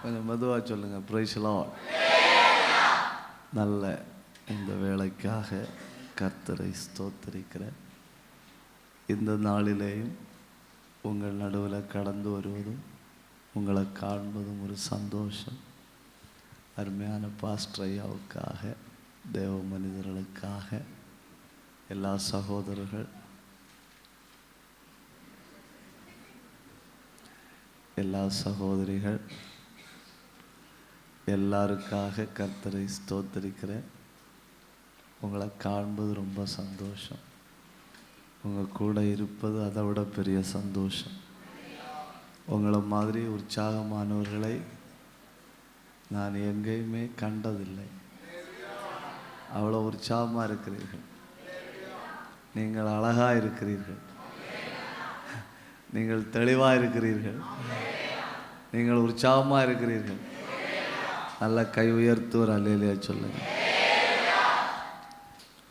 கொஞ்சம் மெதுவாக சொல்லுங்க. Praise Lord. நல்ல இந்த வேலைக்காக கர்த்தரை ஸ்தோத்திரிக்கிறேன். இந்த நாளிலேயும் உங்கள் நடுவில் கடந்து வருவதும் உங்களை காண்பதும் ஒரு சந்தோஷம். அருமையான பாஸ்டர் ஐயாவுக்காக, தேவ மனிதர்களுக்காக, எல்லா சகோதரர்கள், எல்லா சகோதரிகள் எல்லாருக்காக கர்த்தரை ஸ்தோத்திரிக்கிறேன். உங்களை காண்பது ரொம்ப சந்தோஷம். உங்கள் கூட இருப்பது அதை விட பெரிய சந்தோஷம். உங்களை மாதிரி உற்சாகமானவர்களை நான் எங்கேயுமே கண்டதில்லை. அவ்வளோ உற்சாகமாக இருக்கிறீர்கள். நீங்கள் அழகாக இருக்கிறீர்கள். நீங்கள் தெளிவாக இருக்கிறீர்கள். நீங்கள் உற்சாகமாக இருக்கிறீர்கள். நல்ல கை உயர்த்து ஒரு அல்லேலூயா சொல்லுங்க.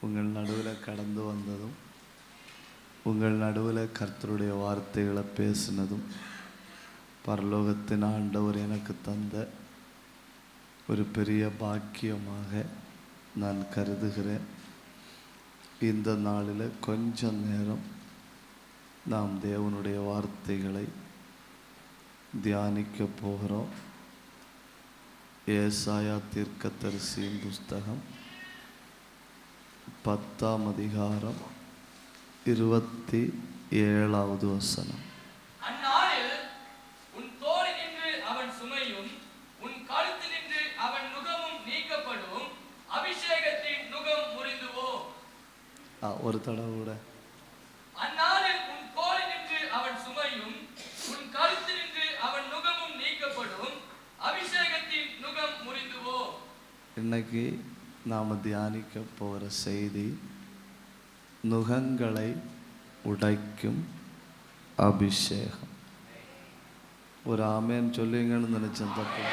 உங்கள் நடுவில் கடந்து வந்ததும் உங்கள் நடுவில் கர்த்தருடைய வார்த்தைகளை பேசினதும் பரலோகத்தின் ஆண்டவர் எனக்கு தந்த ஒரு பெரிய பாக்கியமாக நான் கருதுகிறேன். இந்த நாளில் கொஞ்சம் நேரம் நாம் தேவனுடைய வார்த்தைகளை தியானிக்க போகிறோம். ஏசாயா தீர்க்கதரிசியின் புஸ்தகம் 10ஆம் அதிகாரம் 27வது வசனம். அந்நாளில் உன் தோளினின்று அவன் சுமையும் உன் கழுத்தினின்று அவன் நுகமும் நீக்கப்படும். அபிஷேகத்தின் நுகம் முறிந்து போம். ஒரு தடவை கூட. அந்நாளில் உன் தோளினின்று அவன் சுமையும் உன் கழுத்தினின்று அவன் நுகமும் நீக்கப்படும். அபிஷேகத்தின் நுகம் முறிந்து போம். இன்னைக்கு நாம் தியானிக்க போகிற செய்தி நுகங்களை உடைக்கும் அபிஷேகம். ஒரு ஆமேன் சொல்லுவீங்கன்னு நினைச்சேன். தப்பு.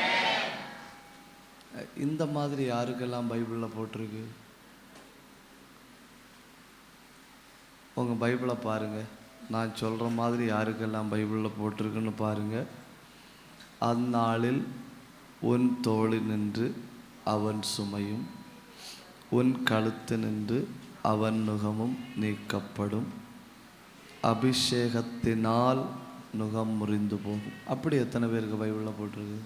இந்த மாதிரி யாருக்கெல்லாம் பைபிளில் போட்டிருக்கு? உங்கள் பைபிளை பாருங்கள். நான் சொல்கிற மாதிரி யாருக்கெல்லாம் பைபிளில் போட்டிருக்குன்னு பாருங்கள். அந்நாளில் உன் தோளி நின்று அவன் சுமையும் உன் கழுத்து நின்று அவன் நுகமும் நீக்கப்படும். அபிஷேகத்தினால் நுகம் முறிந்து போகும். அப்படி எத்தனை பேருக்கு பைபிளில் போட்டிருக்கு?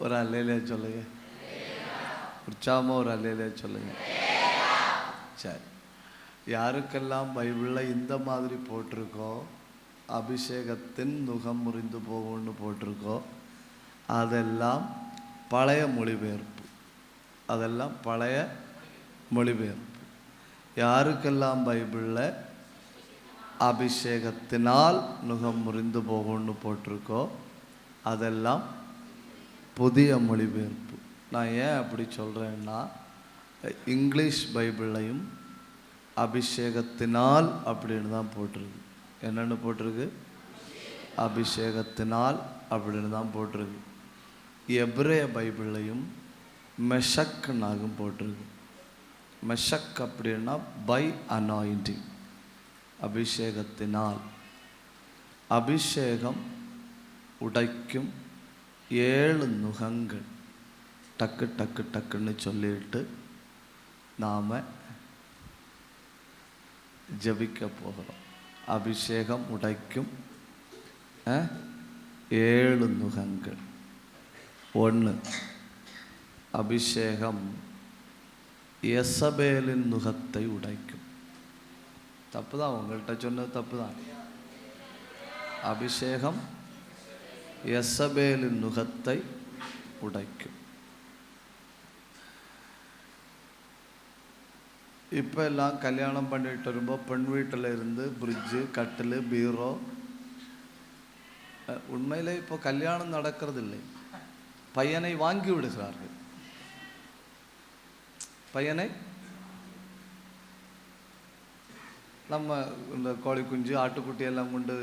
ஒரு அல்லேலூயா சொல்லுங்க. உற்சாகமாக ஒரு அல்லேலூயா சொல்லுங்க. சரி, யாருக்கெல்லாம் பைபிளில் இந்த மாதிரி போட்டிருக்கோ, அபிஷேகத்தின் நுகம் முறிந்து போகும்னு போட்டிருக்கோ, அதெல்லாம் பழைய மொழிபெயர்ப்பு. அதெல்லாம் பழைய மொழிபெயர்ப்பு. யாருக்கெல்லாம் பைபிளில் அபிஷேகத்தினால் நுகம் முறிந்து போகும்னு போட்டிருக்கோ, அதெல்லாம் புதிய மொழிபெயர்ப்பு. நான் ஏன் அப்படி சொல்கிறேன்னா, இங்கிலீஷ் பைபிளையும் அபிஷேகத்தினால் அப்படின்னு தான் போட்டிருக்கு. என்னென்னு போட்டிருக்கு? அபிஷேகத்தினால் அப்படின்னு தான் போட்டிருக்கு. எபிரேய பைபிளையும் மெஷக்னாகும் போட்டிருக்கு. மெஷக் அப்படின்னா பை அனாயிண்டிங், அபிஷேகத்தினால். அபிஷேகம் உடைக்கும் 7 நுகங்கள். டக்கு டக்கு டக்குன்னு சொல்லிட்டு நாம் ஜெபிக்க போகிறோம். அபிஷேகம் உடைக்கும் 7 நுகங்கள். 1, அபிஷேகம் யெசபேலின் நுகத்தை உடைக்கும். தப்பு தான், உங்கள்கிட்ட சொன்னது தப்பு தான். அபிஷேகம் யெசபேலின் நுகத்தை உடைக்கும். இப்போ எல்லாம் கல்யாணம் பண்ணிட்டு வரும்போது பெண் வீட்டில் இருந்து ஃப்ரிட்ஜு, கட்டில், பீரோ. உண்மையிலே இப்போ கல்யாணம் நடக்கிறதில்லை. பையனை வாங்கி விடுகிறார்கள். பையனை நம்ம இந்த கோழி குஞ்சு, ஆட்டுக்குட்டி எல்லாம் கொண்டு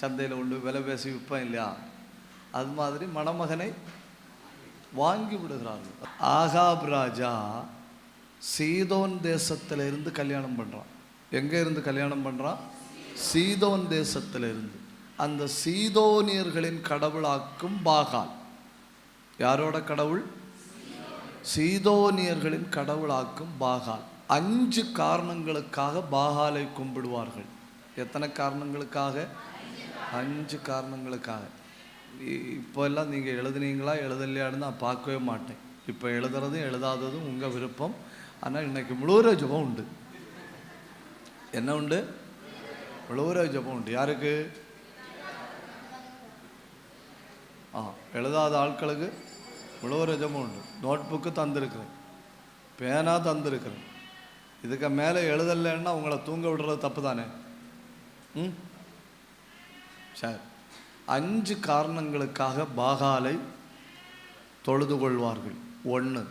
சந்தையில் கொண்டு விலை பேசி விற்போம் இல்லையா? அது மாதிரி மணமகனை வாங்கி விடுகிறார்கள். ஆகாப் ராஜா சீதோன் தேசத்தில் இருந்து கல்யாணம் பண்ணுறான். எங்கே இருந்து கல்யாணம் பண்ணுறான்? சீதோன் தேசத்தில் இருந்து. அந்த சீதோனியர்களின் கடவுளாக்கும் பாகால். யாரோட கடவுள்? சீதோனியர்களின் கடவுளாக்கும் பாகால். 5 காரணங்களுக்காக பாகாலை கும்பிடுவார்கள். எத்தனை காரணங்களுக்காக? 5 காரணங்களுக்காக. இப்போ எல்லாம் நீங்கள் எழுதுனீங்களா எழுதலையான்னு நான் பார்க்கவே மாட்டேன். இப்போ எழுதுறதும் எழுதாததும் உங்கள் விருப்பம். ஆனால் இன்னைக்கு முழுவர ஜெபம் உண்டு. என்ன உண்டு? முழுவர ஜெபம் உண்டு. யாருக்கு? எழுதாத ஆட்களுக்கு முழுவர ஜெபம் உண்டு. நோட் புக்கு தந்திருக்கிறேன், பேனா தந்திருக்கிறேன். இதுக்கு மேலே எழுதலைன்னா உங்களை தூங்க விடுறது தப்பு தானே? சரி. 5 காரணங்களுக்காக பாகாலை தொழுது கொள்வார்கள். 1,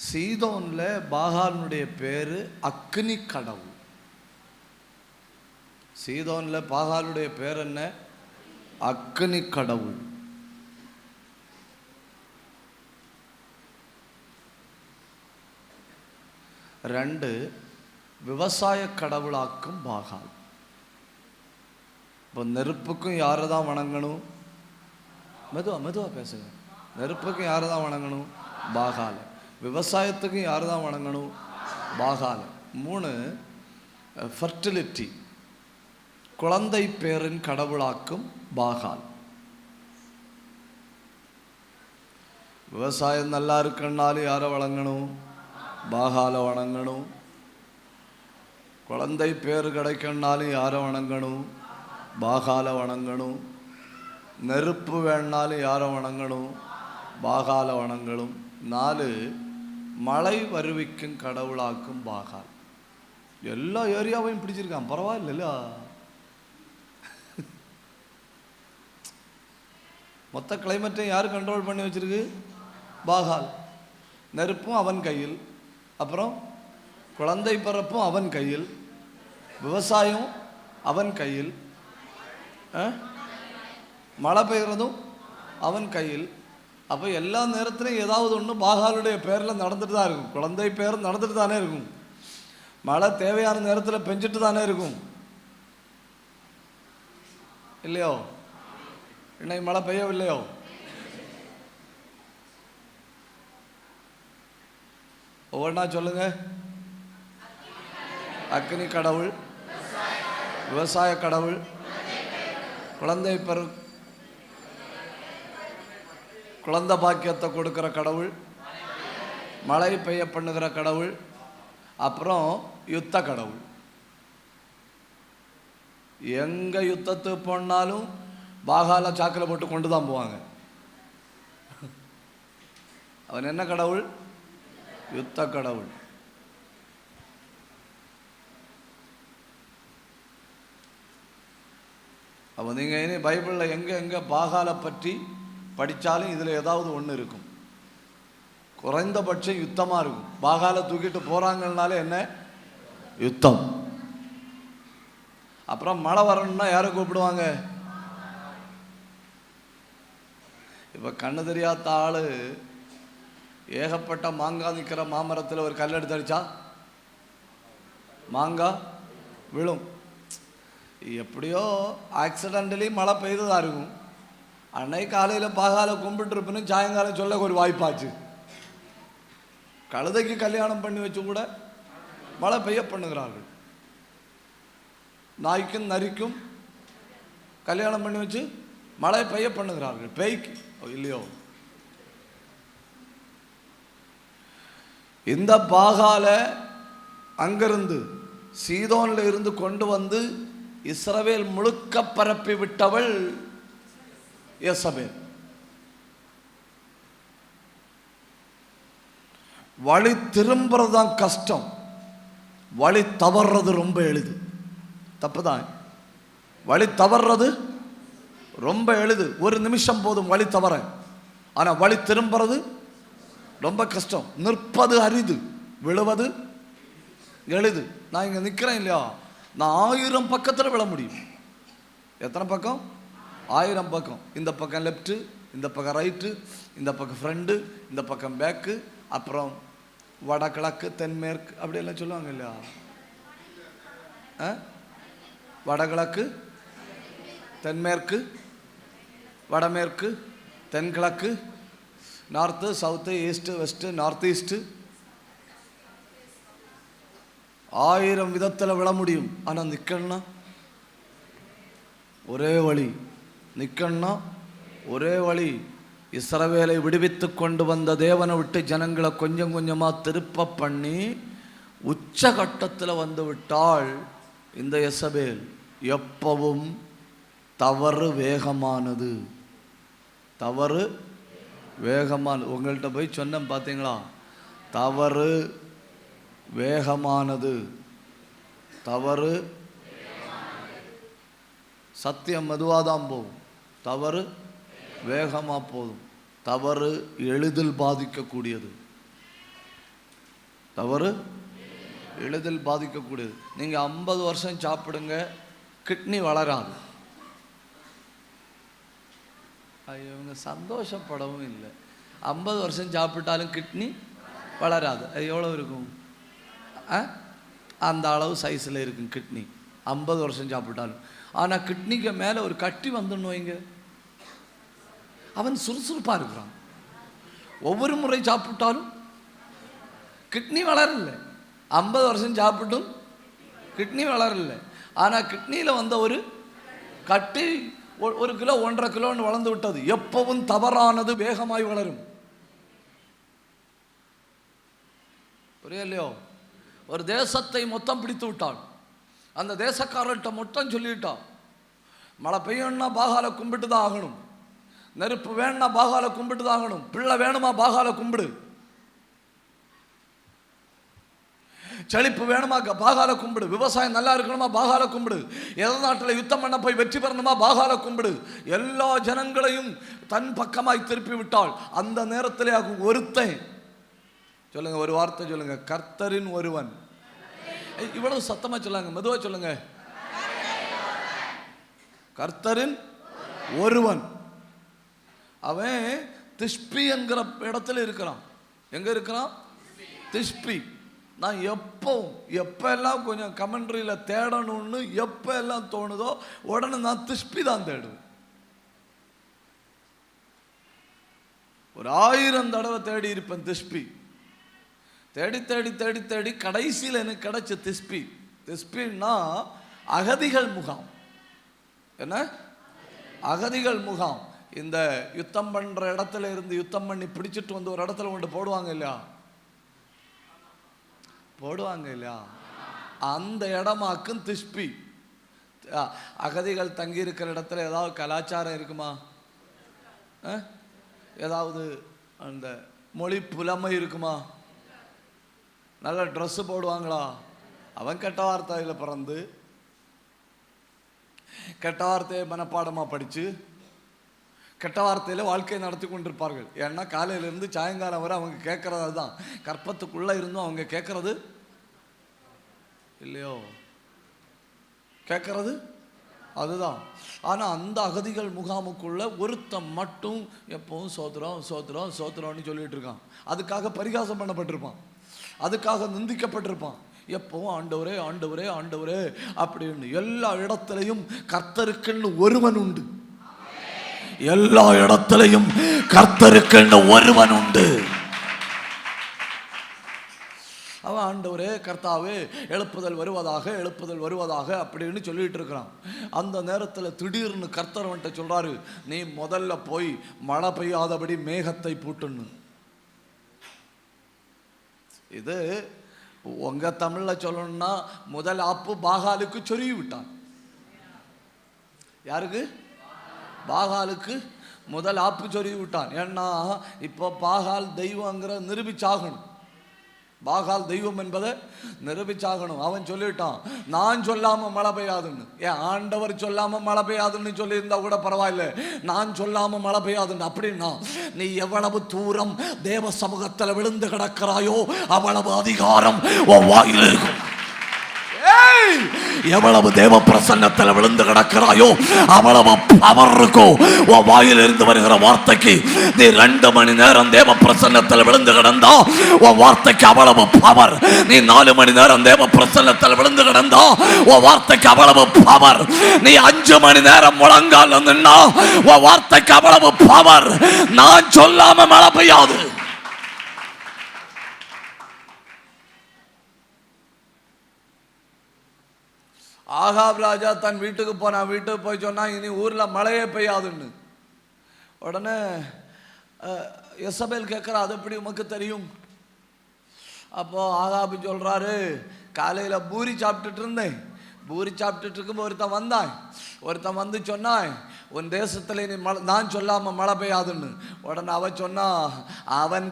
சீதோனில் பாகாலுடைய பேர் அக்னி கடவுள். சீதோனில் பாகாலுடைய பேர் என்ன? அக்னி கடவுள். 2, விவசாய கடவுளாக்கும் பாகால். இப்போ நெருப்புக்கும் யாரை தான் வணங்கணும்? மெதுவா பேசுங்க. நெருப்புக்கும் யாரை தான் வணங்கணும்? பாகால். விவசாயத்துக்கும் யாரை தான் வணங்கணும்? பாகால். 3, ஃபர்டிலிட்டி, குழந்தை பேரின் கடவுளாக்கும் பாகால். விவசாயம் நல்லா இருக்குன்னாலும் யாரை வணங்கணும்? பாகாலை வணங்கணும். குழந்தை பேர் கிடைக்கணுன்னாலும் யாரை வணங்கணும்? பாகாலை வணங்கணும். நெருப்பு வேணாலும் யாரை வணங்கணும்? பாகாலை வணங்கணும். 4, மழை வருவிக்கும் கடவுளாக்கும் பாகால். எல்லா ஏரியாவையும் பிடிச்சிருக்கான். பரவாயில்ல. மொத்த கிளைமேட்டையும் யார் கண்ட்ரோல் பண்ணி வச்சிருக்கு? பாகால். நெருப்பும் அவன் கையில், அப்புறம் குழந்தை பிறப்பும் அவன் கையில், விவசாயம் அவன் கையில், மழை பெய்கிறதும் அவன் கையில். அப்போ எல்லா நேரத்திலையும் ஏதாவது ஒன்று பாகாலுடைய பேரில் நடந்துட்டு தான் இருக்கும். குழந்தை பேர் நடந்துட்டு தானே இருக்கும். மழை தேவையான நேரத்தில் பெஞ்சிட்டு தானே இருக்கும், இல்லையோ? இன்னைக்கு மழை பெய்யவில்லையோ? ஒவ்வொன்றா சொல்லுங்க. அக்னி கடவுள், விவசாய கடவுள், குழந்தை குழந்தை பாக்கியத்தை கொடுக்கிற கடவுள், மழை பெய்ய பண்ணுகிற கடவுள், அப்புறம் யுத்த கடவுள். எங்க யுத்தத்துக்கு போனாலும் பாகால சாக்கில் போட்டு கொண்டு தான் போவாங்க. அவன் என்ன கடவுள்? யுத்த கடவுள். அப்போ நீங்கள் இனி பைபிளில் எங்கே பாகாலை பற்றி படித்தாலும் இதில் ஏதாவது ஒன்று இருக்கும். குறைந்தபட்சம் யுத்தமாக இருக்கும். பாகாலை தூக்கிட்டு போகிறாங்கனாலே என்ன? யுத்தம். அப்புறம் மழை வரணும்னா யாரை கூப்பிடுவாங்க? இப்போ கண்ணு தெரியாத ஆள் ஏகப்பட்ட மாங்காய் நிற்கிற மாமரத்தில் ஒரு கல் எடுத்து அடித்தா மாங்காய் விழும். எப்படியோ ஆக்சிடென்டலி மழை பெய்ததாக இருக்கும். அன்னைக்கு காலையில் பாகால கும்பிட்டுருப்புன்னு சாயங்காலம் சொல்ல ஒரு வாய்ப்பாச்சு. கழுதைக்கு கல்யாணம் பண்ணி வச்சு கூட மழை பெய்ய பண்ணுகிறார்கள். நாய்க்கும் நரிக்கும் கல்யாணம் பண்ணி வச்சு மழை பெய்ய பண்ணுகிறார்கள். பேய்க்கு இல்லையோ? இந்த பாகால அங்கிருந்து சீதோனில் இருந்து கொண்டு வந்து இஸ்ரவேல் முழுக்க பரப்பி விட்டவள் யேசபேல். வழி திரும்புறது தான் கஷ்டம், வழி தவறுறது ரொம்ப எளிது. தப்புதான். வழி தவறுறது ரொம்ப எளிது. ஒரு நிமிஷம் போதும் வழி தவற. ஆனால் வழி திரும்புறது ரொம்ப கஷ்டம். நிற்பது அரிது, விழுவது எளிது. நான் இங்கே நிற்கிறேன் இல்லையா, நான் 1000 பக்கத்தில் விழ முடியும். எத்தனை பக்கம்? 1000 பக்கம். இந்த பக்கம் லெஃப்ட்டு, இந்த பக்கம் ரைட்டு, இந்த பக்கம் ஃப்ரண்ட்டு, இந்த பக்கம் பேக்கு, அப்புறம் வடகிழக்கு தென்மேற்கு அப்படியெல்லாம் சொல்லுவாங்க இல்லையா? வடகிழக்கு தென்மேற்கு, வடமேற்கு, தென்கிழக்கு, north, south, east, west, north east. 1000 விதத்தில் விழ முடியும். ஆனால் நிற்கணும்னா ஒரே வழி. நிற்கணும்னா ஒரே வழி. இஸ்ரவேலை விடுவித்து கொண்டு வந்த தேவனை விட்டு ஜனங்களை கொஞ்சம் கொஞ்சமாக திருப்ப பண்ணி உச்சகட்டத்தில் வந்து விட்டால் இந்த எசபேல் எப்பவும் தவறு வேகமானது. தவறு வேகமானது. உங்கள்கிட்ட போய் சொன்னேன் பார்த்தீங்களா? தவறு வேகமானது. தவறு சத்தியம் மெதுவாக தான் போகும், தவறு வேகமாக போதும். தவறு எளிதில் பாதிக்கக்கூடியது. தவறு எளிதில் பாதிக்கக்கூடியது. நீங்கள் 50 வருஷம் சாப்பிடுங்க, கிட்னி வளராது. இவங்க சந்தோஷப்படவும் இல்லை. 50 வருஷம் சாப்பிட்டாலும் கிட்னி வளராது. அது எவ்வளோ இருக்கும்? அந்த அளவு சைஸில் இருக்கும் கிட்னி 50 வருஷம் சாப்பிட்டாலும். ஆனால் கிட்னிக்கு மேலே ஒரு கட்டி வந்துன்னு வைங்க, அவன் சுறுசுறுப்பாக இருக்கிறான். ஒவ்வொரு முறை சாப்பிட்டாலும் கிட்னி வளரல. 50 வருஷம் சாப்பிட்டும் கிட்னி வளரல. ஆனால் கிட்னியில் வந்த ஒரு கட்டி 1 கிலோ 1.5 கிலோன்னு வளர்ந்து விட்டது. எப்பவும் தவறானது வேகமாய் வளரும். புரியலையோ? ஒரு தேசத்தை மொத்தம் பிடித்து விட்டாள். அந்த தேசக்காரர்கிட்ட மொத்தம் சொல்லிவிட்டான், மழை பெய்யணும்னா பாகால கும்பிட்டு தான் ஆகணும், நெருப்பு வேணும்னா பாகால கும்பிட்டு தான் ஆகணும், பிள்ளை வேணுமா பாகால கும்பிடு, செழிப்பு வேணுமா பாகால கும்பிடு, விவசாயம் நல்லா இருக்கணுமா பாகால கும்பிடு, எந்த நாட்டில் யுத்தம் பண்ண போய் வெற்றி பெறணுமா பாகால கும்பிடு. எல்லா ஜனங்களையும் தன் பக்கமாய் திருப்பி விட்டாள். அந்த நேரத்திலே ஒருத்தன் சொல்லுங்க, ஒரு வார்த்தை சொல்லுங்க, கர்த்தரின் ஒருவன். இவ்வளவு சத்தமா சொல்லாங்க, மெதுவா சொல்லுங்க, கர்த்தரின் ஒருவன். அவன் திஷ்பி என்கிற இடத்துல இருக்கிறான். எங்க இருக்கிறான்? திஷ்பி. நான் எப்பெல்லாம் கொஞ்சம் கமெண்ட்ரியில் தேடணும்னு எப்பெல்லாம் தோணுதோ உடனே நான் திஷ்பி தான் தேடுவேன். ஒரு 1000 தடவை தேடி இருப்பேன் திஷ்பி. தேடி தேடி தேடி தேடி கடைசியில் எனக்கு கிடைச்ச திஷ்பி. திஷ்பின்னா அகதிகள் முகாம். என்ன? அகதிகள் முகாம். இந்த யுத்தம் பண்ற இடத்துல இருந்து யுத்தம் பண்ணி பிடிச்சிட்டு வந்து ஒரு இடத்துல கொண்டு போடுவாங்க இல்லையா? போடுவாங்க இல்லையா? அந்த இடமாக்கும் திஷ்பி. அகதிகள் தங்கி இருக்கிற இடத்துல ஏதாவது கலாச்சாரம் இருக்குமா? ஏதாவது அந்த மொழி புலமை இருக்குமா? நல்ல ட்ரெஸ்ஸு போடுவாங்களா? அவன் கெட்ட வார்த்தையில் பிறந்து கெட்ட வார்த்தையை மனப்பாடமாக படித்து கெட்ட வார்த்தையில் வாழ்க்கையை நடத்தி கொண்டிருப்பார்கள். ஏன்னா காலையிலேருந்து சாயங்காலம் வரை அவங்க கேட்குறது தான். கற்பத்துக்குள்ளே இருந்தும் அவங்க கேட்குறது இல்லையோ? கேட்குறது அதுதான். ஆனால் அந்த அகதிகள் முகாமுக்குள்ள ஒருத்தன் மட்டும் எப்பவும் சோத்திரம் சோத்திரம் சோத்திரம்னு சொல்லிட்டு இருக்கான். அதுக்காக பரிகாசம் பண்ணப்பட்டிருப்பான், அதுக்காக நிந்திக்கப்பட்டிருப்பான். எப்பவும் ஆண்டவரே ஆண்டவரே ஆண்டவரே அப்படின்னு. எல்லா இடத்திலையும் கர்த்தருக்குன்னு ஒருவன் உண்டு. எல்லா இடத்திலையும் கர்த்தருக்குன்னு ஒருவன் உண்டு. அவன் ஆண்டவரே கர்த்தாவே எழுப்புதல் வருவதாக எழுப்புதல் வருவதாக அப்படின்னு சொல்லிட்டு இருக்கிறான். அந்த நேரத்தில் திடீர்னு கர்த்தர் வந்துட்டு சொல்றாரு, நீ முதல்ல போய் மழை பெய்யாதபடி மேகத்தை பூட்டுன்னு. இது உங்க தமிழ்ல சொல்லணும்னா முதல் ஆப்பு பாகாலுக்கு சொருகி விட்டான். யாருக்கு? பாகாலுக்கு முதல் ஆப்பு சொருகி விட்டான். ஏன்னா இப்போ பாகால் தெய்வங்கிற நிரூபிச்சாகணும். பாகால் தெய்வம் என்பதை நிரூபிச்சாகணும். அவன் சொல்லிட்டான், நான் சொல்லாம மழை பெய்யாதுன்னு. ஏன் ஆண்டவர் சொல்லாம மழை பெய்யாதுன்னு சொல்லியிருந்தா கூட பரவாயில்ல, நான் சொல்லாம மழை பெய்யாதுன்னு. அப்படின்னா நீ எவ்வளவு தூரம் தேவ சமூகத்தில் விழுந்து கிடக்கிறாயோ அவ்வளவு அதிகாரம் உன் வாயில் இருக்கும். எவ்வளவு தேவ பிரசன்னத்தில் விழுந்து கிடக்கிறாயோ அவ்வளவு பவர் இருக்கும் உன் வாயில் இருந்து வருகிற வார்த்தைக்கு. நீ 2 மணி நேரம் தேவ பிரசன்னத்தில் விழுந்து கிடந்தா உன் வார்த்தைக்கு அவ்வளவு பவர். நீ 4 மணி நேரம் தேவ பிரசன்னத்தில் விழுந்து கிடந்தா உன் வார்த்தைக்கு அவ்வளவு பவர். நீ 5 மணி நேரம் முழங்கால் நின்னா உன் வார்த்தைக்கு அவ்வளவு பவர். நான் சொல்லாம மழை பெய்யாது. ஆகாப் ராஜா தன் வீட்டுக்கு போனான். வீட்டுக்கு போய் சொன்னா இனி ஊர்ல மழையே பெய்யாதுன்னு. உடனே யெசபேல் கேட்குறா, அது எப்படி உமக்கு தெரியும்? அப்போ ஆகாபு சொல்றாரு, காலையில பூரி சாப்பிட்டுட்டு இருந்தேன். பூரி சாப்பிட்டுட்டு இருக்கும்போது ஒருத்தன் வந்து சொன்னான், உன் தேசத்துல நீ நான் சொல்லாம மழை பெய்யாதுன்னு. உடனே அவன் சொன்னா, அவன்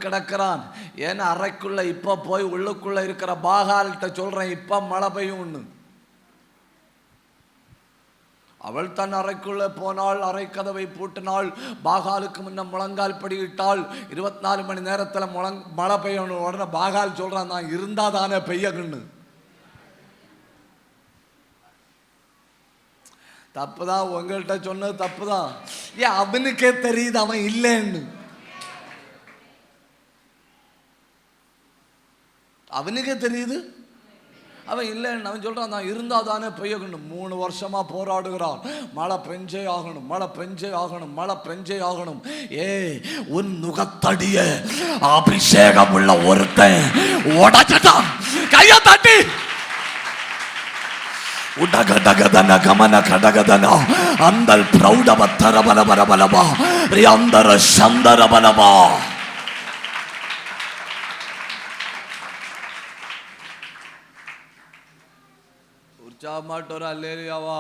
கிடக்கிறான் ஏன்னா அறைக்குள்ள இப்ப போய் உள்ளுக்குள்ள இருக்கிற பாகால்கிட்ட சொல்றேன் இப்ப மழை பெய்யும்னு. அவள் தன் அறைக்குள்ள போனாள், அறை கதவை பூட்டினாள், பாகாலுக்கு முன்ன முழங்கால் படியிட்டாள். 24 மணி நேரத்தில் மழை பெய்யணும். உடனே பாகால் சொல்றான், நான் இருந்தா தானே பெய்யணுன்னு. தப்புதான், உங்கள்கிட்ட சொன்னது தப்புதான். ஏன் அவனுக்கே தெரியுது அவன் இல்லைன்னு. அவனுக்கே தெரியுது அவன் இல்லைன்னு. அவன் சொல்றான், நான் இருந்தா தானே பெய்யணும். 3 வருஷமா போராடுகிறான். மழை பெஞ்சே ஆகணும். உன் நுகத்தடிய அபிஷேகம் உள்ள ஒருத்தன் உடைச்சிட்டான். கைய தட்டி உடகடகதன கமன கடகதன அந்தல் பிரௌடபத்தர பலபலபலபா ரியாந்தர சந்தர பலபா. உற்சாகமாட்டோரா அல்லேலியாவா?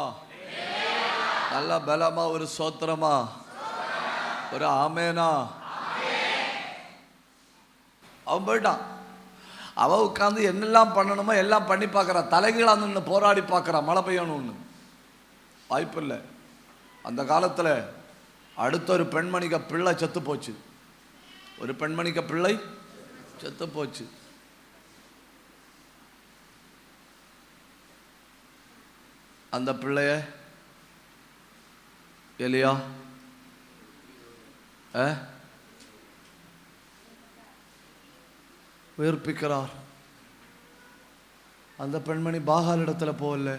நல்ல பலமா ஒரு சோத்திரமா, ஒரு ஆமேனா. அவன் போயிட்டான். அவன் உட்காந்து என்னெல்லாம் பண்ணணுமோ எல்லாம் பண்ணி பார்க்குறான். தலைகீழாக நின்று போராடி பார்க்குறான் மழை பெய்யணும்னு. வாய்ப்பு இல்லை. அந்த காலத்தில் அடுத்த ஒரு பெண்மணிக்கு பிள்ளை செத்து போச்சு. அந்த பிள்ளைய எலியா உயிர்ப்பிக்கிறார். அந்த பெண்மணி பாகால் இடத்துல போகல.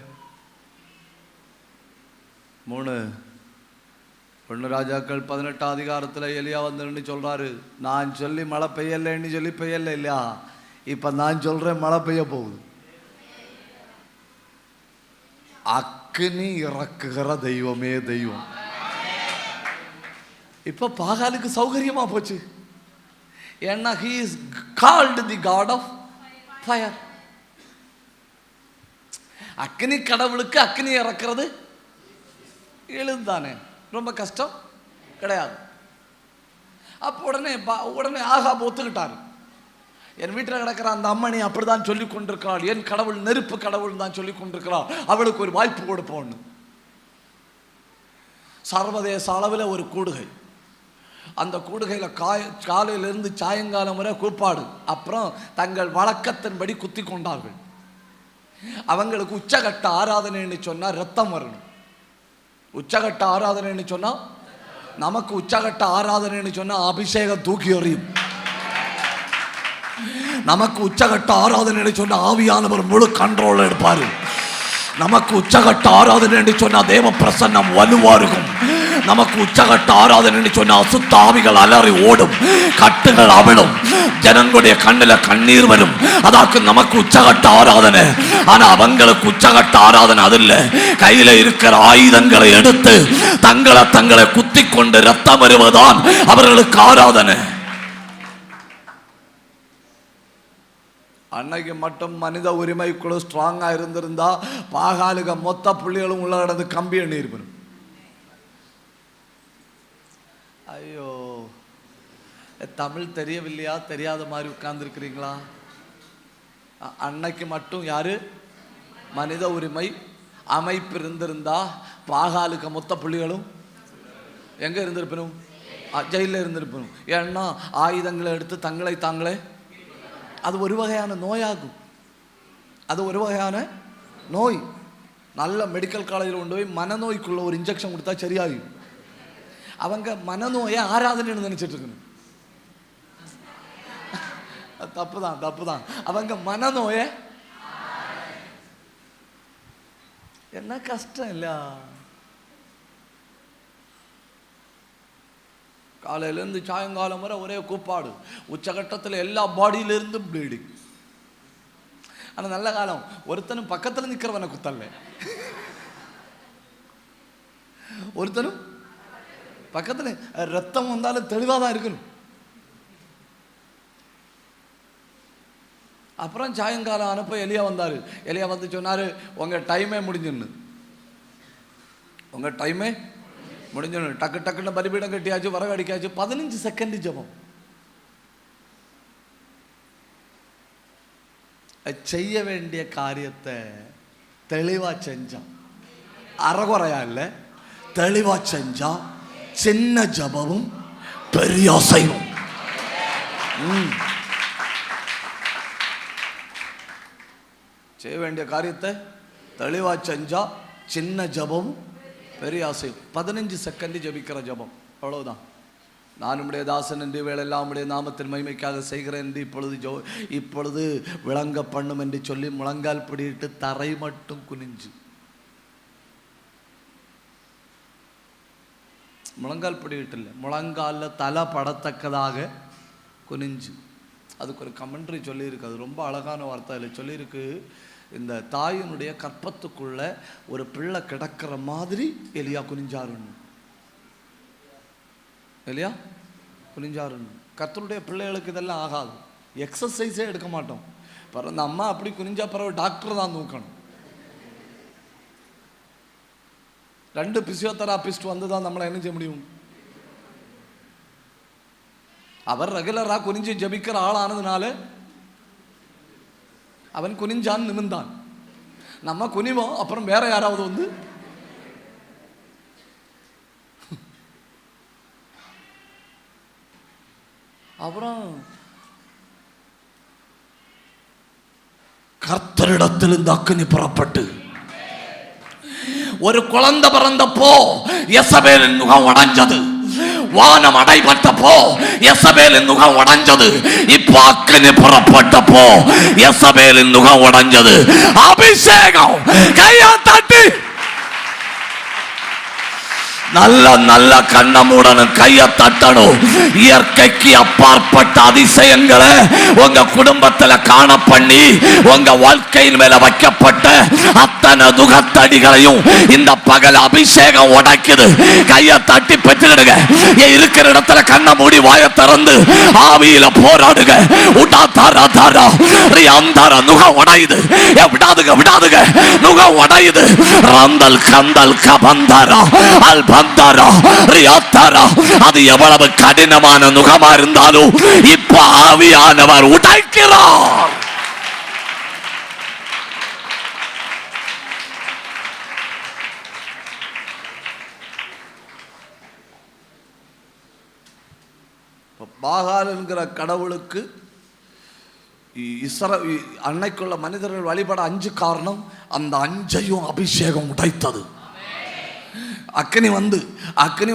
3 ராஜாக்கள் 18 அதிகாரத்தில் எலியா வந்து சொல்றாரு, நான் சொல்லி மழை பெய்யலைன்னு சொல்லி பெய்யல இல்லையா, இப்ப நான் சொல்றேன் மழை பெய்ய போகுது. அக்கினி இறக்குகிற தெய்வமே தெய்வம். இப்ப பாகாலுக்கு சௌகரியமா போச்சு. ஏன்னா he is called the god of fire. அக்கினி கடவுளுக்கு அக்கினி இறக்கிறது எழுந்தானே, ரொம்ப கஷ்டம் கிடையாது. அப்போ உடனே ஆகாப் ஒத்துக்கிட்டாரு. என் வீட்டில் கிடக்கிற அந்த அம்மனி அப்படிதான் சொல்லி கொண்டிருக்கிறாள், என் கடவுள் நெருப்பு கடவுள் தான் சொல்லி கொண்டிருக்கிறாள், அவளுக்கு ஒரு வாய்ப்பு கொடுப்போன்னு. சர்வதேச அளவில் ஒரு கூடுகை. அந்த கூடுகையில் காலையிலிருந்து சாயங்காலம் வரை கூப்பாடு. அப்புறம் தங்கள் வழக்கத்தின்படி குத்தி கொண்டார்கள். அவங்களுக்கு உச்சகட்ட ஆராதனைன்னு சொன்னா ரத்தம் வரணும். உச்சகட்ட ஆராதனைன்னு சொன்னா, நமக்கு உச்சகட்ட ஆராதனைன்னு சொன்னா அபிஷேகம் தூக்கி எறியும். நமக்கு உச்சகட்ட ஆராதனை சொன்ன ஆவியானவர் முழு கண்ட்ரோல் எடுப்பாரு. நமக்கு உச்சகட்ட ஆராதனை சொன்னா தேவ பிரசன்னம் வலுவா இருக்கும். நமக்கு உச்சகட்ட ஆராதனை சொன்ன அசுத்த ஆவிகள் அலறி ஓடும், கட்டுகள் அவிழும், ஜனங்களுடைய கண்ணில கண்ணீர் வரும். அதாக்கு நமக்கு உச்சகட்ட ஆராதனை. ஆனா அவங்களுக்கு உச்சகட்ட ஆராதனை அது இல்ல. கையில இருக்கிற ஆயுதங்களை எடுத்து தங்களை குத்தி கொண்டு ரத்தம் வருவதுதான் அவர்களுக்கு ஆராதனை. அன்னைக்கு மட்டும் மனித உரிமை குழு ஸ்ட்ராங்கா இருந்திருந்தா பாகாலுக மொத்த புள்ளிகளும் உள்ள கடந்து கம்பி எண்ணி இருப்பணும். ஐயோ, தமிழ் தெரியவில்லையா? தெரியாத மாதிரி உட்கார்ந்து இருக்கிறீங்களா? அன்னைக்கு மட்டும் யாரு மனித உரிமை அமைப்பு இருந்திருந்தா பாகாலுக்கு மொத்த புள்ளிகளும் எங்க இருந்திருப்பணும்? ஜெயில இருந்திருப்பணும். ஏன்னா ஆயுதங்களை எடுத்து தங்களை தாங்களே, அது ஒரு வகையான நோயாகும். அது ஒரு வகையான நோய். நல்ல மெடிக்கல் காலேஜில் கொண்டு போய் மனநோய்க்குள்ள ஒரு இன்ஜெக்ஷன் கொடுத்தா சரியாகும். அவங்க மனநோயை ஆராதனைன்னு நினைச்சிட்டு இருக்கணும். தப்புதான். அவங்க மனநோயை என்ன கஷ்டம் இல்ல. காலையிலேருந்து சாயங்காலம் வரை ஒரே கூப்பாடு, உச்சகட்டத்தில் எல்லா பாடியிலிருந்து ப்ளீடிங். ஆனால் நல்ல காலம், ஒருத்தனும் பக்கத்தில் நிற்கிறவனை குத்தல்ல, ஒருத்தனும் பக்கத்தில் ரத்தம் வந்தாலும் தெளிவாக தான் இருக்கணும். அப்புறம் சாயங்காலம் அனுப்ப எலியா வந்தார். எலியா வந்து சொன்னார், உங்கள் டைமே முடிஞ்சுன்னு, உங்கள் டைமே முடிஞ்சுன்னு. டக்குன்னு பலிபீடம் கட்டியாச்சு, வரகு அடிக்காச்சு. 15 செகண்ட் ஜெபம். செய்ய வேண்டிய காரியத்தை தெளிவா செஞ்சான். அறகுறையா இல்லை, தெளிவா செஞ்சா சின்ன ஜபமும் பெரிய அசைவும். செய்ய வேண்டிய காரியத்தை தெளிவா செஞ்சா சின்ன ஜபம் பெரிய அசைவும். 15 செகண்ட் ஜபிக்கிற ஜபம், அவ்வளவுதான். நான் உம்முடைய தாசன் என்று வேளெல்லாம் உம்முடைய நாமத்தின் மகிமைக்காக செய்கிறேன் என்று இப்பொழுது விளங்க பண்ணும் என்று சொல்லி முழங்கால் பிடிட்டு தரை மட்டும் குனிஞ்சு, முழங்கால் பிடிட்டு இல்லை, முழங்காலில் தலை படத்தக்கதாக குனிஞ்சு. அதுக்கு ஒரு கமெண்ட்ரி சொல்லியிருக்கு, அது ரொம்ப அழகான வார்த்தை. அதில் சொல்லியிருக்கு, இந்த தாயினுடைய கற்பத்துக்குள்ள ஒரு பிள்ளை கிடக்கிற மாதிரி எலியா குனிஞ்சாருன்னு. இல்லையா? குனிஞ்சாருன்னு. கர்த்தருடைய பிள்ளைகளுக்கு இதெல்லாம் ஆகாது, எக்ஸசைஸே எடுக்க மாட்டோம். பிறந்த அம்மா அப்படி குனிஞ்சா பிறகு டாக்டர் தான் தூக்கணும். 2 பிசியோதெராபிஸ்ட் வந்து தான் நம்மளை என்ன செய்ய முடியும். அவர் ரெகுலராக குனிஞ்சு ஜபிக்கிற ஆளானதுனால அவன் குனிஞ்சான், நிமிர்ந்தான். நம்ம குனிவோம், அப்புறம் வேற யாராவது வந்து அப்புறம் கர்த்தரிடத்திலிருந்து அக்கினி புறப்பட்டு ஒரு குழந்தை பிறந்தப்போ யெசபேலின் முகம் உடைஞ்சது. வானம் அடைபட்டப்போ யெசபேலின் முகம் உடைஞ்சது. இப்போ அக்கினி புறப்பட்டப்போ யெசபேலின் முகம் உடைஞ்சது. அபிஷேகம் கையை தட்டி நல்ல கண்ணமுடன் கையை தட்டணும். இயற்கைக்கு அப்பாற்பட்ட அதிசயங்களை உங்க குடும்பத்தில் காண பண்ணி உங்க வாழ்க்கையின் மேல வைக்கப்பட்ட அத்தனை துகத்தடிகளையும் இந்த பகல் அபிஷேகம் உடைக்குது. கையை தட்டி பெற்றுக்கிடுங்க. இருக்கிற இடத்துல கண்ண மூடி வாயை திறந்து ஆவியில போராடுங்க. நுகம் உடையுது, விடாதுங்க, நுகம் உடையுது. ரந்தல் கந்தல் கபந்தாரா அல் அது எவ்வளவு கடினமான நுகமா இருந்தாலும் இப்ப ஆவியானவர் உடைக்கிறார். பாகால் என்கிற கடவுளுக்கு அன்னைக்குள்ள மனிதர்கள் வழிபட 5 காரணம். அந்த 5ஐயும் அபிஷேகம் உடைத்தது. அக்கினி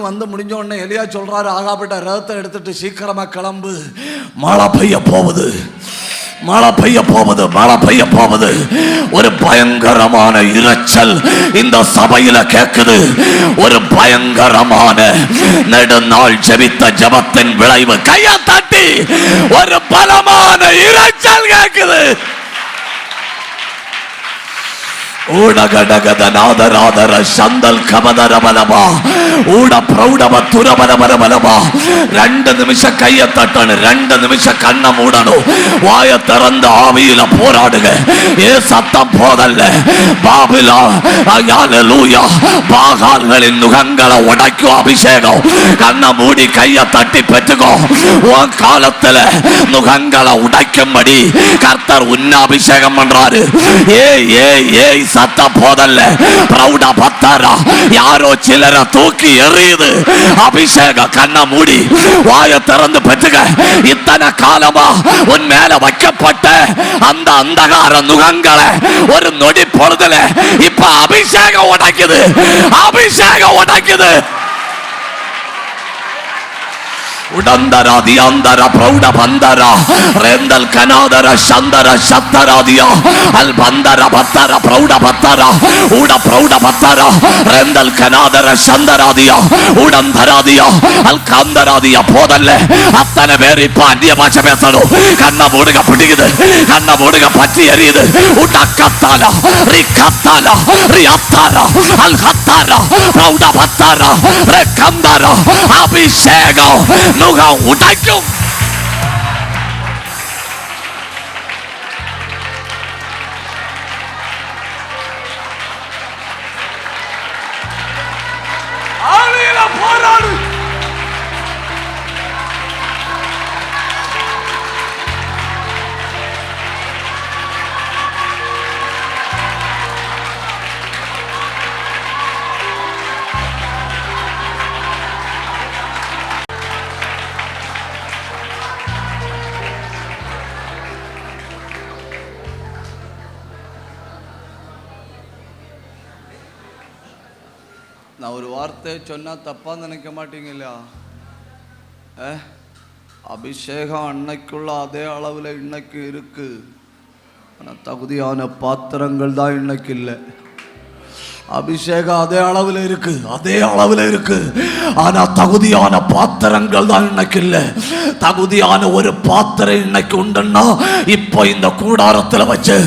வந்து முடிஞ்ச உடனே எலியா சொல்றாரு, ஆகாப்பட்ட ரதத்தை எடுத்துட்டு சீக்கிரமா கிளம்பு, மழை பெய்ய போவது. ஒரு பயங்கரமான இரைச்சல் இந்த சபையில கேட்குது. ஒரு பயங்கரமான நெடுநாள் ஜெபித்த ஜபத்தின் விளைவு. கையை தட்டி ஒரு பலமான இரைச்சல் கேட்குது. ஊடகடகதநாதராதர சந்தல் கபதரபலமா ஊட பிரௌடம துரபலபலபலமா. 2 நிமிஷம் கையை தட்டணும், 2 நிமிஷம் கண்ணை மூடணும். வாயை திறந்து ஆவியில போராடுங்க. ஏ சத்தம் போதல்ல. பாபிலா ஹalleluya பாகால்களின் நுகங்களை உடைக்கும் அபிஷேகம். கண்ணை மூடி கையை தட்டி பெற்றுக்கோ. உன் காலத்துல நுகங்களை உடைக்கும்படி கர்த்தர் உன்னை அபிஷேகம் பண்றாரு. ஏய் சத்தம் போதல்ல. பிரௌட பத்தாரா யாரோ சிலரை தூக்கி எறியுது. அபிஷேக கண்ணை மூடி வாயை திறந்து பெற்றுக. இத்தனை காலமா உன் மேல வைக்கப்பட்ட அந்த அந்தகார நுகங்களை ஒரு நொடி பொழுதுல இப்ப அபிஷேகம் உடைக்குது. Udandara diandara prouda bandara rendal kanadara shandara shattaradia al bandara battara prouda battara uda prouda battara rendal kanadara shandaradia udandaradia al kandaradia போதல்ல அத்தனை பேர் இப்ப அந்நிய பாஷை பேசணும். கண்ண மூடுக பிடிக்குது, கண்ண மூடுக பற்றி எரியுது. உடக்கத்தாலா ரிக்கத்தாலா ரியத்தாலா அல் ஹத்தாலா பrouda battara rekandara அபிஷேகம் நுகம் உடைக்கும். போராடு. நான் ஒரு வார்த்தையை சொன்னால் தப்பாக நினைக்க மாட்டீங்களா? அபிஷேகம் அன்னைக்குள்ள அதே அளவில் இன்னைக்கு இருக்கு. ஆனால் தகுதியான பாத்திரங்கள் தான் இன்னைக்கு இல்லை. அபிஷேகம் அதே அளவில் இருக்கு, அதே அளவில் இருக்கு. ஆனா தகுதியான பாத்திரங்கள் தான் இன்னைக்கு இல்லை. தகுதியான ஒரு பாத்திரம் இன்னைக்கு உண்டுன்னா இப்ப இந்த கூடாரத்தில் வச்சு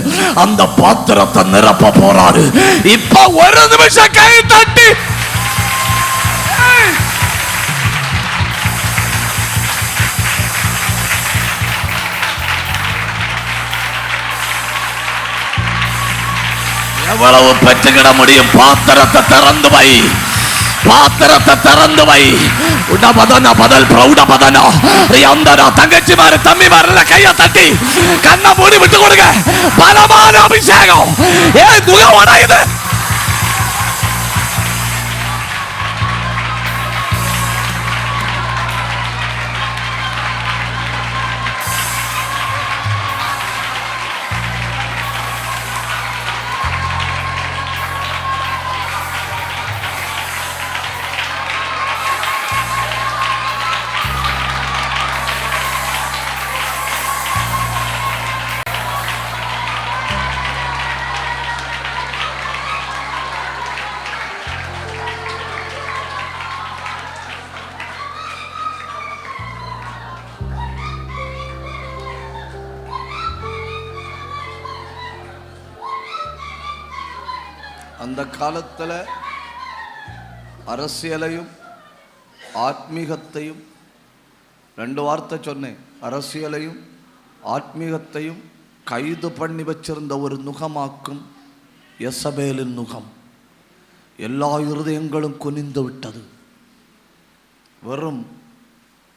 அந்த பாத்திரத்தை நிரப்ப போறாரு. இப்ப ஒரு நிமிஷம் கை தட்டி எவ்வளவு பெற்றுக்கிட முடியும்? பாத்திரத்தை திறந்து வை, பாத்திரத்தை திறந்து வை. உடபதனா பதில் பிரௌடபதனா ரியந்தரா தங்கச்சி மாறு தம்பி மாறுல கையை தட்டி கண்ணை மூடி விட்டு கொடுங்க. பலமான அபிஷேகம் ஏன் முகம் உடையுது? அந்த காலத்தில் அரசியலையும் ஆத்மீகத்தையும், ரெண்டு வார்த்தை சொன்னேன், அரசியலையும் ஆத்மீகத்தையும் கைது பண்ணி வச்சிருந்த ஒரு நுகமாக்கும் யெசபேலின் நுகம். எல்லா இருதயங்களும் குனிந்து விட்டது. வெறும்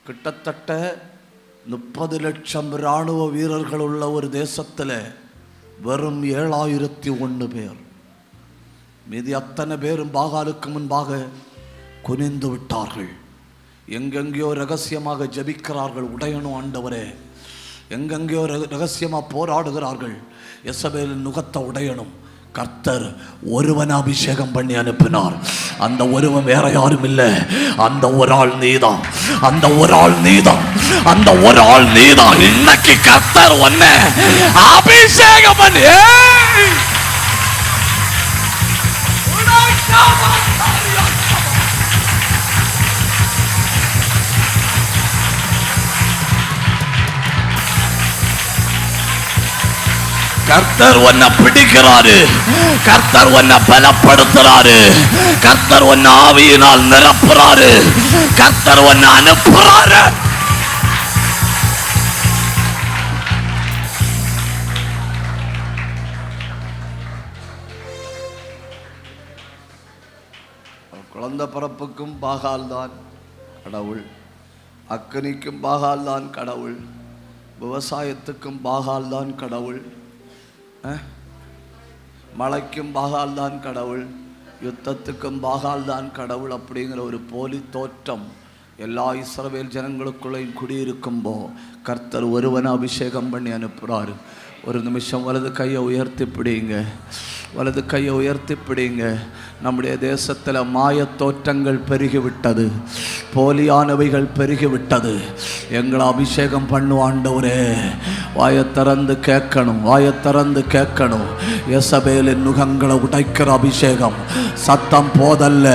கிட்டத்தட்ட 30 லட்சம் இராணுவ வீரர்கள் உள்ள ஒரு தேசத்தில் வெறும் 7001 பேர், மீதி அத்தனை பேரும் பாகாலுக்கு முன்பாக குனிந்து விட்டார்கள். எங்கெங்கேயோ ரகசியமாக ஜபிக்கிறார்கள், உடையணும் ஆண்டவரே. எங்கெங்கேயோ ரகசியமாக போராடுகிறார்கள், யெசபேலின் நுகத்தை உடையணும். கர்த்தர் ஒருவன் அபிஷேகம் பண்ணி அனுப்பினார். அந்த ஒருவன் வேற யாரும் இல்லை, அந்த ஒரு ஆள் நீதான், அந்த ஒரு ஆள் நீதான், அந்த ஒரு ஆள் நீதான். இன்னைக்கு கர்த்தர் ஒன்ன அபிஷேகம் பண்ணி கர்த்தர் உன்னை பிடிக்கிறாரு, கர்த்தர் உன்னை பலப்படுத்துறாரு, கர்த்தர் உன்னை ஆவியினால் நிரப்புறாரு, கர்த்தர் உன்னை அனுப்புறாரு. குழந்தை பிறப்புக்கும் பாகால் தான் கடவுள், அக்கனிக்கும் பாகால் தான் கடவுள், விவசாயத்துக்கும் பாகால் தான் கடவுள், மழைக்கும் பாகால் தான் கடவுள், யுத்தத்துக்கும் பாகால் தான் கடவுள். அப்படிங்கிற ஒரு போலி தோற்றம் எல்லா இஸ்ரவேல் ஜனங்களுக்குள்ளையும் குடியிருக்கும்போ கர்த்தர் ஒருவனை அபிஷேகம் பண்ணி அனுப்புகிறாரு. ஒரு நிமிஷம் வலது கையை உயர்த்தி பிடிங்க, வலது கையை உயர்த்தி பிடிங்க. நம்முடைய தேசத்தில் மாயத் தோற்றங்கள் பெருகிவிட்டது, போலியானவைகள் பெருகிவிட்டது. எங்களை அபிஷேகம் பண்ணும் ஆண்டவரே. வாயத் திறந்து கேட்கணும், வாயத் திறந்து கேட்கணும். யேசபேலின் நுகங்களை உடைக்கிற அபிஷேகம். சத்தம் போதல்ல,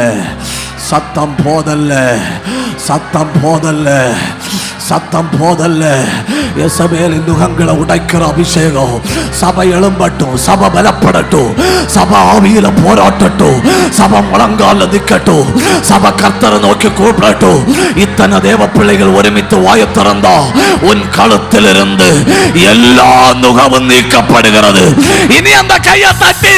சத்தம் போதல்ல, சத்தம் போதல்ல, சத்தம் போதல்ல. யேசபேலின் நுகங்களை உடைக்கிற அபிஷேகம். சபை எழும்பட்டும், சபை பலப்படட்டும், சபை ஆவியில போராட்டட்டும், சபை முழங்கால நிக்கட்டும், சபை கர்த்தரை நோக்கி கூப்பிடட்டும். இத்தனை தேவ பிள்ளைகள் ஒருமித்து வாயை திறந்தா உன் கழுத்திலிருந்து எல்லா நுகமும் நீக்கப்படுகிறது. இனி அந்த கையை தட்டி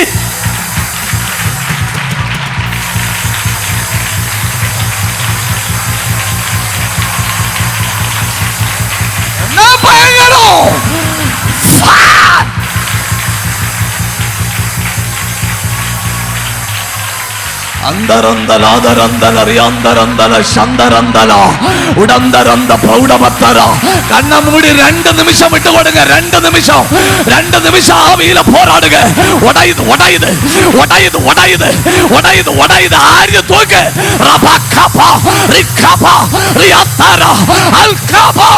கண்ணை மூடி 2 நிமிஷம் விட்டு கொடுங்க. 2 நிமிஷம், 2 நிமிஷம் ஆவியில போராடுங்க. உடையுது, உடையுது, உடையுது, உடையுது, உடையுது, உடையுது. ஆரிய தூக்கு. ரபக்கபா ரிக்கபா ரியாத்தாரா அல்கபா.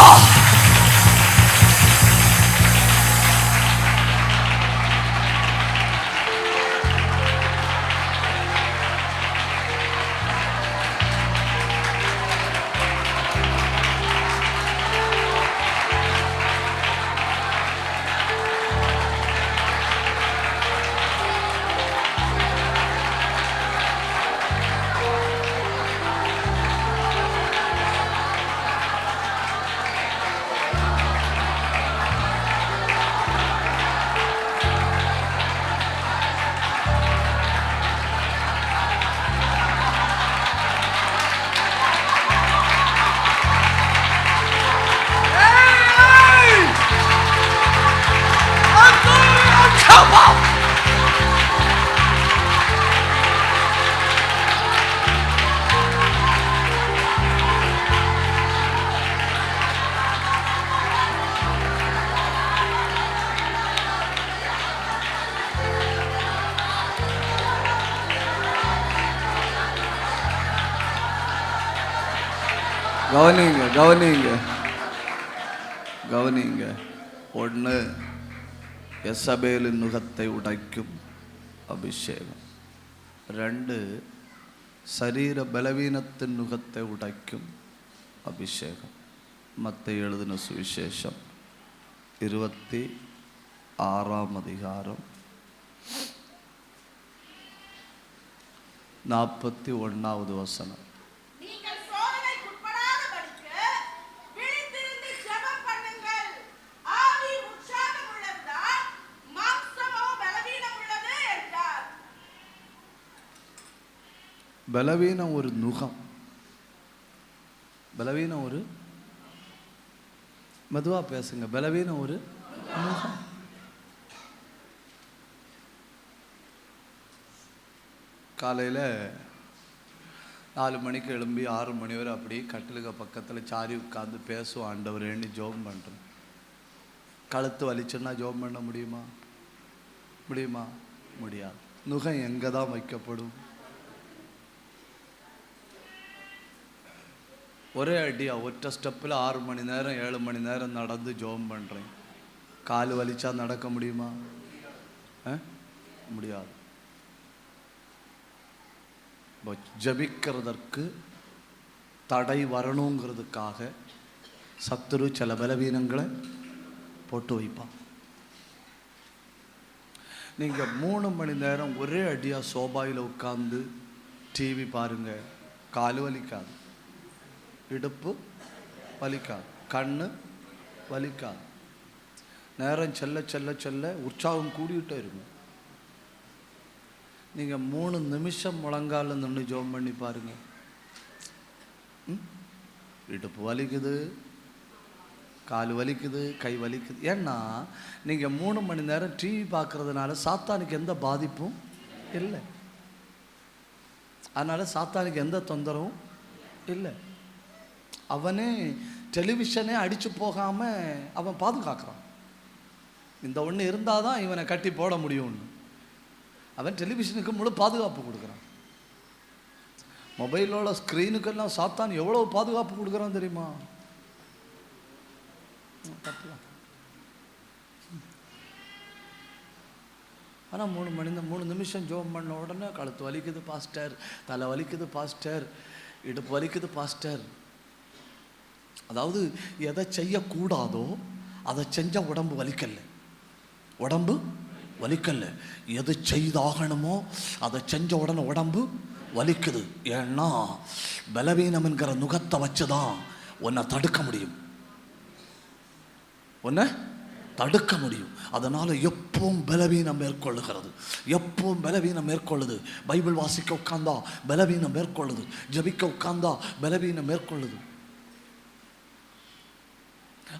கவனிங்க, கவனிங்க, கவனிங்க. 1, யேசபேலின் நுகத்தை உடைக்கும் அபிஷேகம். 2, சரீர பலவீனத்தின் நுகத்தை உடைக்கும் அபிஷேகம். மத்தேயு எழுதின சுவிசேஷம் 26ஆம் அதிகாரம் 41வது வசனம். பலவீனம் ஒரு நுகம், பலவீனம் ஒரு, மெதுவா பேசுங்க, பலவீனம் ஒரு நுகம். காலையில் 4 மணிக்கு எழும்பி 6 மணி வரை அப்படியே கட்டிலுக்கு பக்கத்தில் சாரி உட்காந்து பேசுவோம். ஆண்டவரேன்னு ஜோம் பண்ணுறோம். கழுத்து வலிச்சுன்னா ஜோம் பண்ண முடியுமா? முடியுமா? முடியாது. நுகம் எங்கே தான் வைக்கப்படும்? ஒரே அடியா ஒற்ற ஸ்டெப்பில் 6 மணி நேரம் 7 மணி நேரம் நடந்து ஜோம் பண்ணுறேன். கால் வலிச்சா நடக்க முடியுமா? முடியாது. ஜபிக்கிறதற்கு தடை வரணுங்கிறதுக்காக சத்துரு சில பலவீனங்களை போட்டு வைப்பான். நீங்கள் 3 மணி நேரம் ஒரே அடியாக சோபாயில் உட்காந்து டிவி பாருங்க, கால் வலிக்காது, இடுப்பு வலிக்காது, கண்ணு வலிக்காது. நேரம் செல்ல செல்ல செல்ல உற்சாகம் கூடிக்கிட்டே இருக்கும். நீங்கள் 3 நிமிஷம் முழங்கால நின்று ஜோம் பண்ணி பாருங்க, இடுப்பு வலிக்குது, கால் வலிக்குது, கை வலிக்குது. ஏன்னா நீங்கள் 3 மணி நேரம் டிவி பார்க்கறதுனால சாத்தானுக்கு எந்த பாதிப்பும் இல்லை. அதனால் சாத்தானுக்கு எந்த தொந்தரவும் இல்லை. அவனே டெலிவிஷனே அடித்து போகாமல் அவன் பாதுகாக்கிறான். இந்த ஒன்று இருந்தால் தான் இவனை கட்டி போட முடியும்னு அவன் டெலிவிஷனுக்கு முழு பாதுகாப்பு கொடுக்குறான். மொபைலோட ஸ்க்ரீனுக்கெல்லாம் சாத்தான் எவ்வளோ பாதுகாப்பு கொடுக்குறான் தெரியுமா? ஆனால் 3 நிமிஷம் ஜோம் பண்ண உடனே கழுத்து வலிக்குது பாஸ்டர், தலை வலிக்குது பாஸ்டர், இடுப்பு வலிக்குது பாஸ்டர். அதாவது எதை செய்யக்கூடாதோ அதை செஞ்ச உடம்பு வலிக்கல்ல, உடம்பு வலிக்கல்ல. எது செய்தாகணுமோ அதை செஞ்ச உடனே உடம்பு வலிக்குது. ஏன்னா பலவீனம் என்கிற நுகத்தை வச்சுதான் உன்னை தடுக்க முடியும், உன்னை தடுக்க முடியும். அதனால எப்பவும் பலவீனம் மேற்கொள்ளுகிறது, எப்பவும் பலவீனம் மேற்கொள்ளுது. பைபிள் வாசிக்க உட்கார்ந்தா பலவீனம் மேற்கொள்ளுது, ஜபிக்க உட்கார்ந்தா பலவீனம் மேற்கொள்ளுது.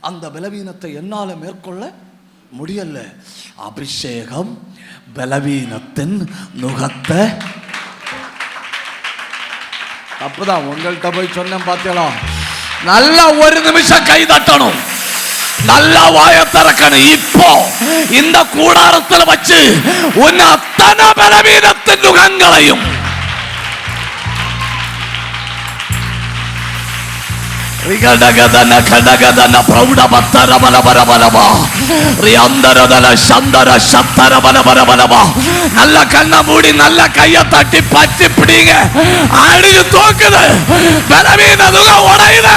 அந்த பலவீனத்தை என்னால மேற்கொள்ள முடியல. அபிஷேகம் பலவீனத்தின் நுகத்தை. அப்பதான் உங்கள்கிட்ட போய் சொன்னேன் பார்த்தீங்களா, நல்லா 1 நிமிஷம் கை தட்டணும், நல்லா வாய திறக்கணும். இப்போ இந்த கூடாரத்தில் வச்சு உன் அத்தனை பலவீனத்தின் நுகங்களையும் நல்ல கண்ணை மூடி நல்ல கையை தட்டி பற்றி பிடிங்க. அடிச்சு தூக்குது, பலவீன நுகம் உடையுது.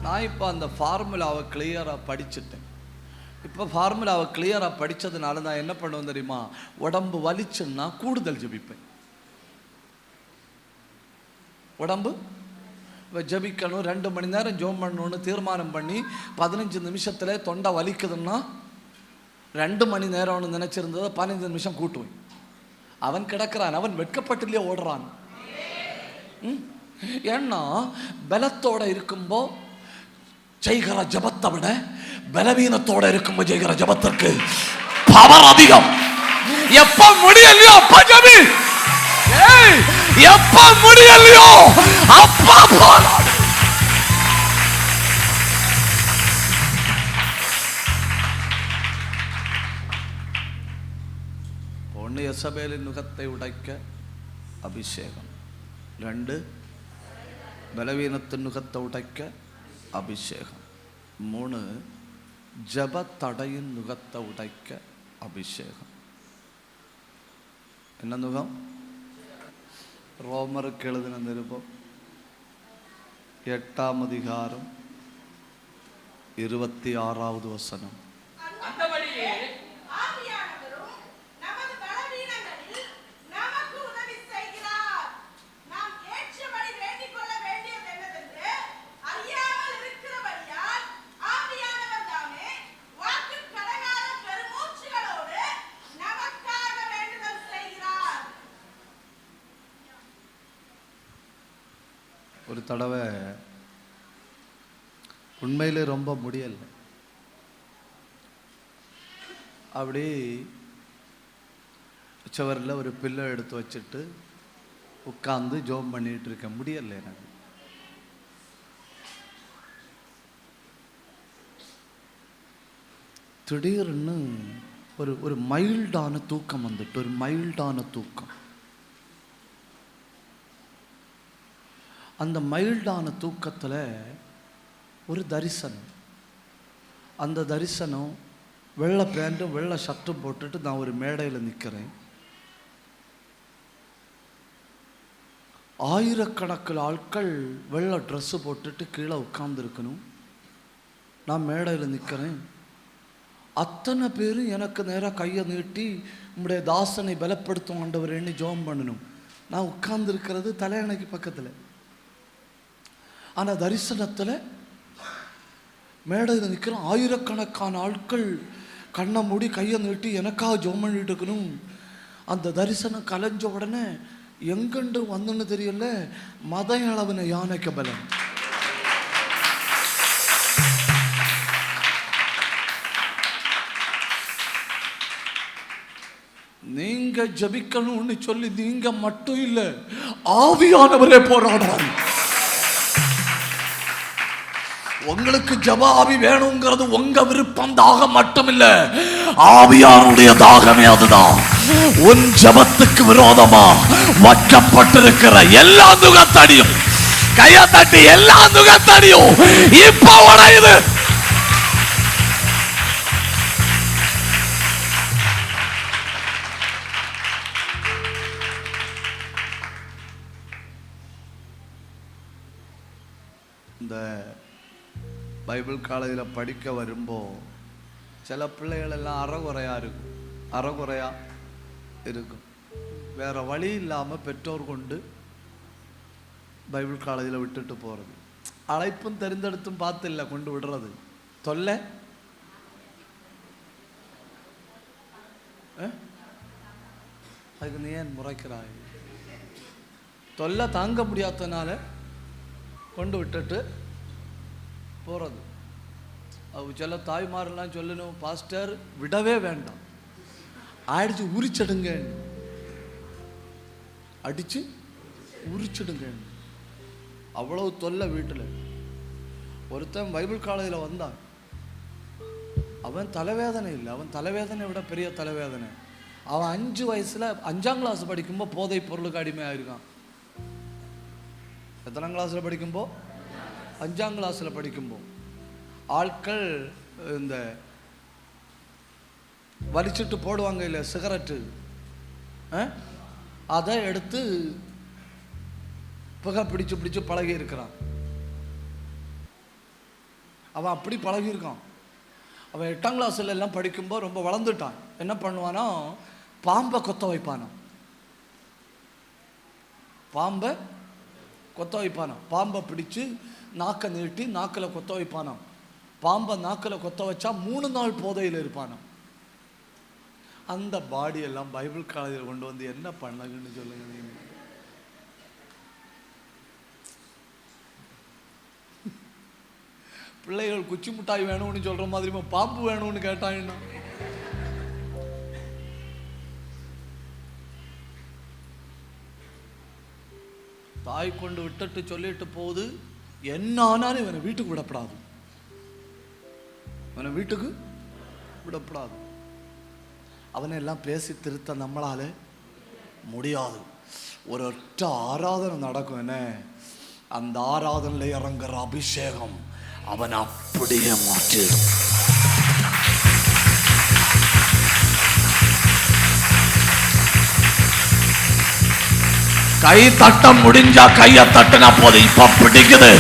நான் இப்போ அந்த ஃபார்முலாவை கிளியராக படிச்சுட்டேன். இப்போ ஃபார்முலாவை கிளியராக படித்ததுனால நான் என்ன பண்ணுவேன் தெரியுமா? உடம்பு வலிச்சுன்னா கூடுதல் ஜபிப்பேன். உடம்பு ஜபிக்கணும், 2 மணி நேரம் ஜோம் பண்ணணும்னு தீர்மானம் பண்ணி 15 நிமிஷத்தில் தொண்டை வலிக்குதுன்னா 2 மணி நேரம்னு நினச்சிருந்ததை 15 நிமிஷம் கூட்டுவேன். அவன் கிடக்கிறான், அவன் வெட்கப்பட்டுலேயே ஓடுறான். ஏன்னா பலத்தோட இருக்கும்போ ஜெய்கிற ஜபத்தை விட பலவீனத்தோட இருக்கும்போது ஜெய்கிற ஜபத்திற்கு பவர் அதிகம். எப்ப முடியலையோ அப்ப ஜபி, எப்ப முடியலையோ அப்பா போராடு. ஒன்று யெசபேலின் நுகத்தை உடைக்க அபிஷேகம், 2 பலவீனத்தின் நுகத்தை உடைக்க அபிஷேகம், 3 ஜப தடையின் நுகத்தை உடைக்க அபிஷேகம். என்ன நுகம்? ரோமருக்கு எழுதின நிருபம் 8ஆம் அதிகாரம் 26வது வசனம். அந்தபடியே ஒரு தடவை உண்மையிலே ரொம்ப முடியல, அப்படி சுவரில் ஒரு பில்லை எடுத்து வச்சுட்டு உட்காந்து ஜோம் பண்ணிட்டு இருக்க முடியல எனக்கு. திடீர்னு ஒரு மைல்டான தூக்கம் வந்துட்டு, ஒரு மைல்டான தூக்கம். அந்த மைல்டான தூக்கத்தில் ஒரு தரிசனம். அந்த தரிசனம் வெள்ளை பேண்ட்டும் வெள்ளை ஷர்ட்டும் போட்டுட்டு நான் ஒரு மேடையில் நிற்கிறேன். ஆயிரக்கணக்கில் ஆட்கள் வெள்ளை ட்ரெஸ்ஸு போட்டுட்டு கீழே உட்கார்ந்துருக்கணும். நான் மேடையில் நிற்கிறேன். அத்தனை பேரும் எனக்கு நேராக கையை நீட்டி உம்முடைய தாசனை பலப்படுத்தும் ஆண்டவரேன்னு ஜெபம் பண்ணணும். நான் உட்கார்ந்துருக்கிறது தலையணைக்கு பக்கத்தில். ஆனால் தரிசனத்தில் மேடையில் நிற்கிற ஆயிரக்கணக்கான ஆட்கள் கண்ணை மூடி கையை நீட்டி எனக்காக ஜெபம் பண்ணிட்டு இருக்கணும். அந்த தரிசனம் கலைஞ்ச உடனே எங்கென்று வந்துன்னு தெரியல, மத அளவின யானைக்கு பலம். நீங்க ஜபிக்கணும்னு சொல்லி நீங்க மட்டும் இல்லை, ஆவியானவரே போராடுறாரு. உங்களுக்கு ஜெப ஆவி வேணுங்கிறது உங்க விருப்பம், தாகம் மட்டும் இல்ல, ஆவியானுடைய தாகமே அதுதான். உன் ஜெபத்துக்கு விரோதமா வைக்கப்பட்டிருக்கிற எல்லா நுகத்தடியும், கையை தட்டி எல்லா நுகத்தடியும் இப்ப உடையுது. இந்த பைபிள் காலேஜில் படிக்க வரும்போது சில பிள்ளைகள் எல்லாம் அறகுறையா இருக்கும். வேற வழி இல்லாமல் பெற்றோர் கொண்டு பைபிள் காலேஜில் விட்டுட்டு போகிறது. அழைப்பும் தெரிந்தெடுத்தும் பார்த்து இல்லை கொண்டு விடுறது. தொல்லை அதுக்கு நீ ஏன் முறைக்கிறாய்? தொல்லை தாங்க முடியாதனால கொண்டு விட்டுட்டு போகிறது. அது சில தாய்மாரெல்லாம் சொல்லணும், பாஸ்டர் விடவே வேண்டாம், அடிச்சு உரிச்சிடுங்க, அடிச்சு உரிச்சிடுங்க. அவ்வளவு தொல்லை வீட்டில். ஒருத்தன் பைபிள் காலேஜில் வந்தான், அவன் தலைவேதனை இல்லை, அவன் தலைவேதனை விட பெரிய தலைவேதனை. அவன் 5 வயசுல 5ஆம் கிளாஸ் படிக்கும்போது போதை பொருளுக்கு அடிமையாக இருக்கான். எத்தனாம் கிளாஸில் படிக்கும்போது? 5ஆம் கிளாஸில் படிக்கும்போது ஆட்கள் இந்த வலிச்சுட்டு போடுவாங்க இல்லை சிகரெட்டு, அதை எடுத்து புகை பிடிச்சு பழகி இருக்கிறான். அவன் அப்படி பழகியிருக்கான். அவன் 8ஆம் கிளாஸில் எல்லாம் படிக்கும்போது ரொம்ப வளர்ந்துட்டான். என்ன பண்ணுவானோ, பாம்பை கொத்த வைப்பானோ, பாம்பை கொத்த வைப்பானோ, பாம்பை பிடிச்சு நாக்கை நீட்டி நாக்கில் கொத்த வைப்பானோ. பாம்பை நாக்கில் கொத்த வச்சா 3 நாள் போதையில் இருப்பானோ. அந்த பாடியெல்லாம் பைபிள் காலேஜில் கொண்டு வந்து என்ன பண்ணகுன்னு சொல்லுங்க நீங்க. பிள்ளைகள் குச்சி மிட்டாய் வேணும்னு சொல்ற மாதிரி பாம்பு வேணும்னு கேட்டாங்கன்னா தாய் கொண்டு விட்டுட்டு சொல்லிட்டு போகுது, என்ன ஆனாலும் இவனை வீட்டுக்கு விடப்படாது, இவனை வீட்டுக்கு விடப்படாது. அவனை எல்லாம் பேசி திருத்த நம்மளால முடியாது. ஒரு ஒற்ற ஆராதனை நடக்கும். என்ன அந்த ஆராதனையில் இறங்குற அபிஷேகம் அவன் அப்படியே மாற்றிடும். கை தட்ட முடிஞ்சா கைய தட்டினா போது. இப்ப பிடிக்குது.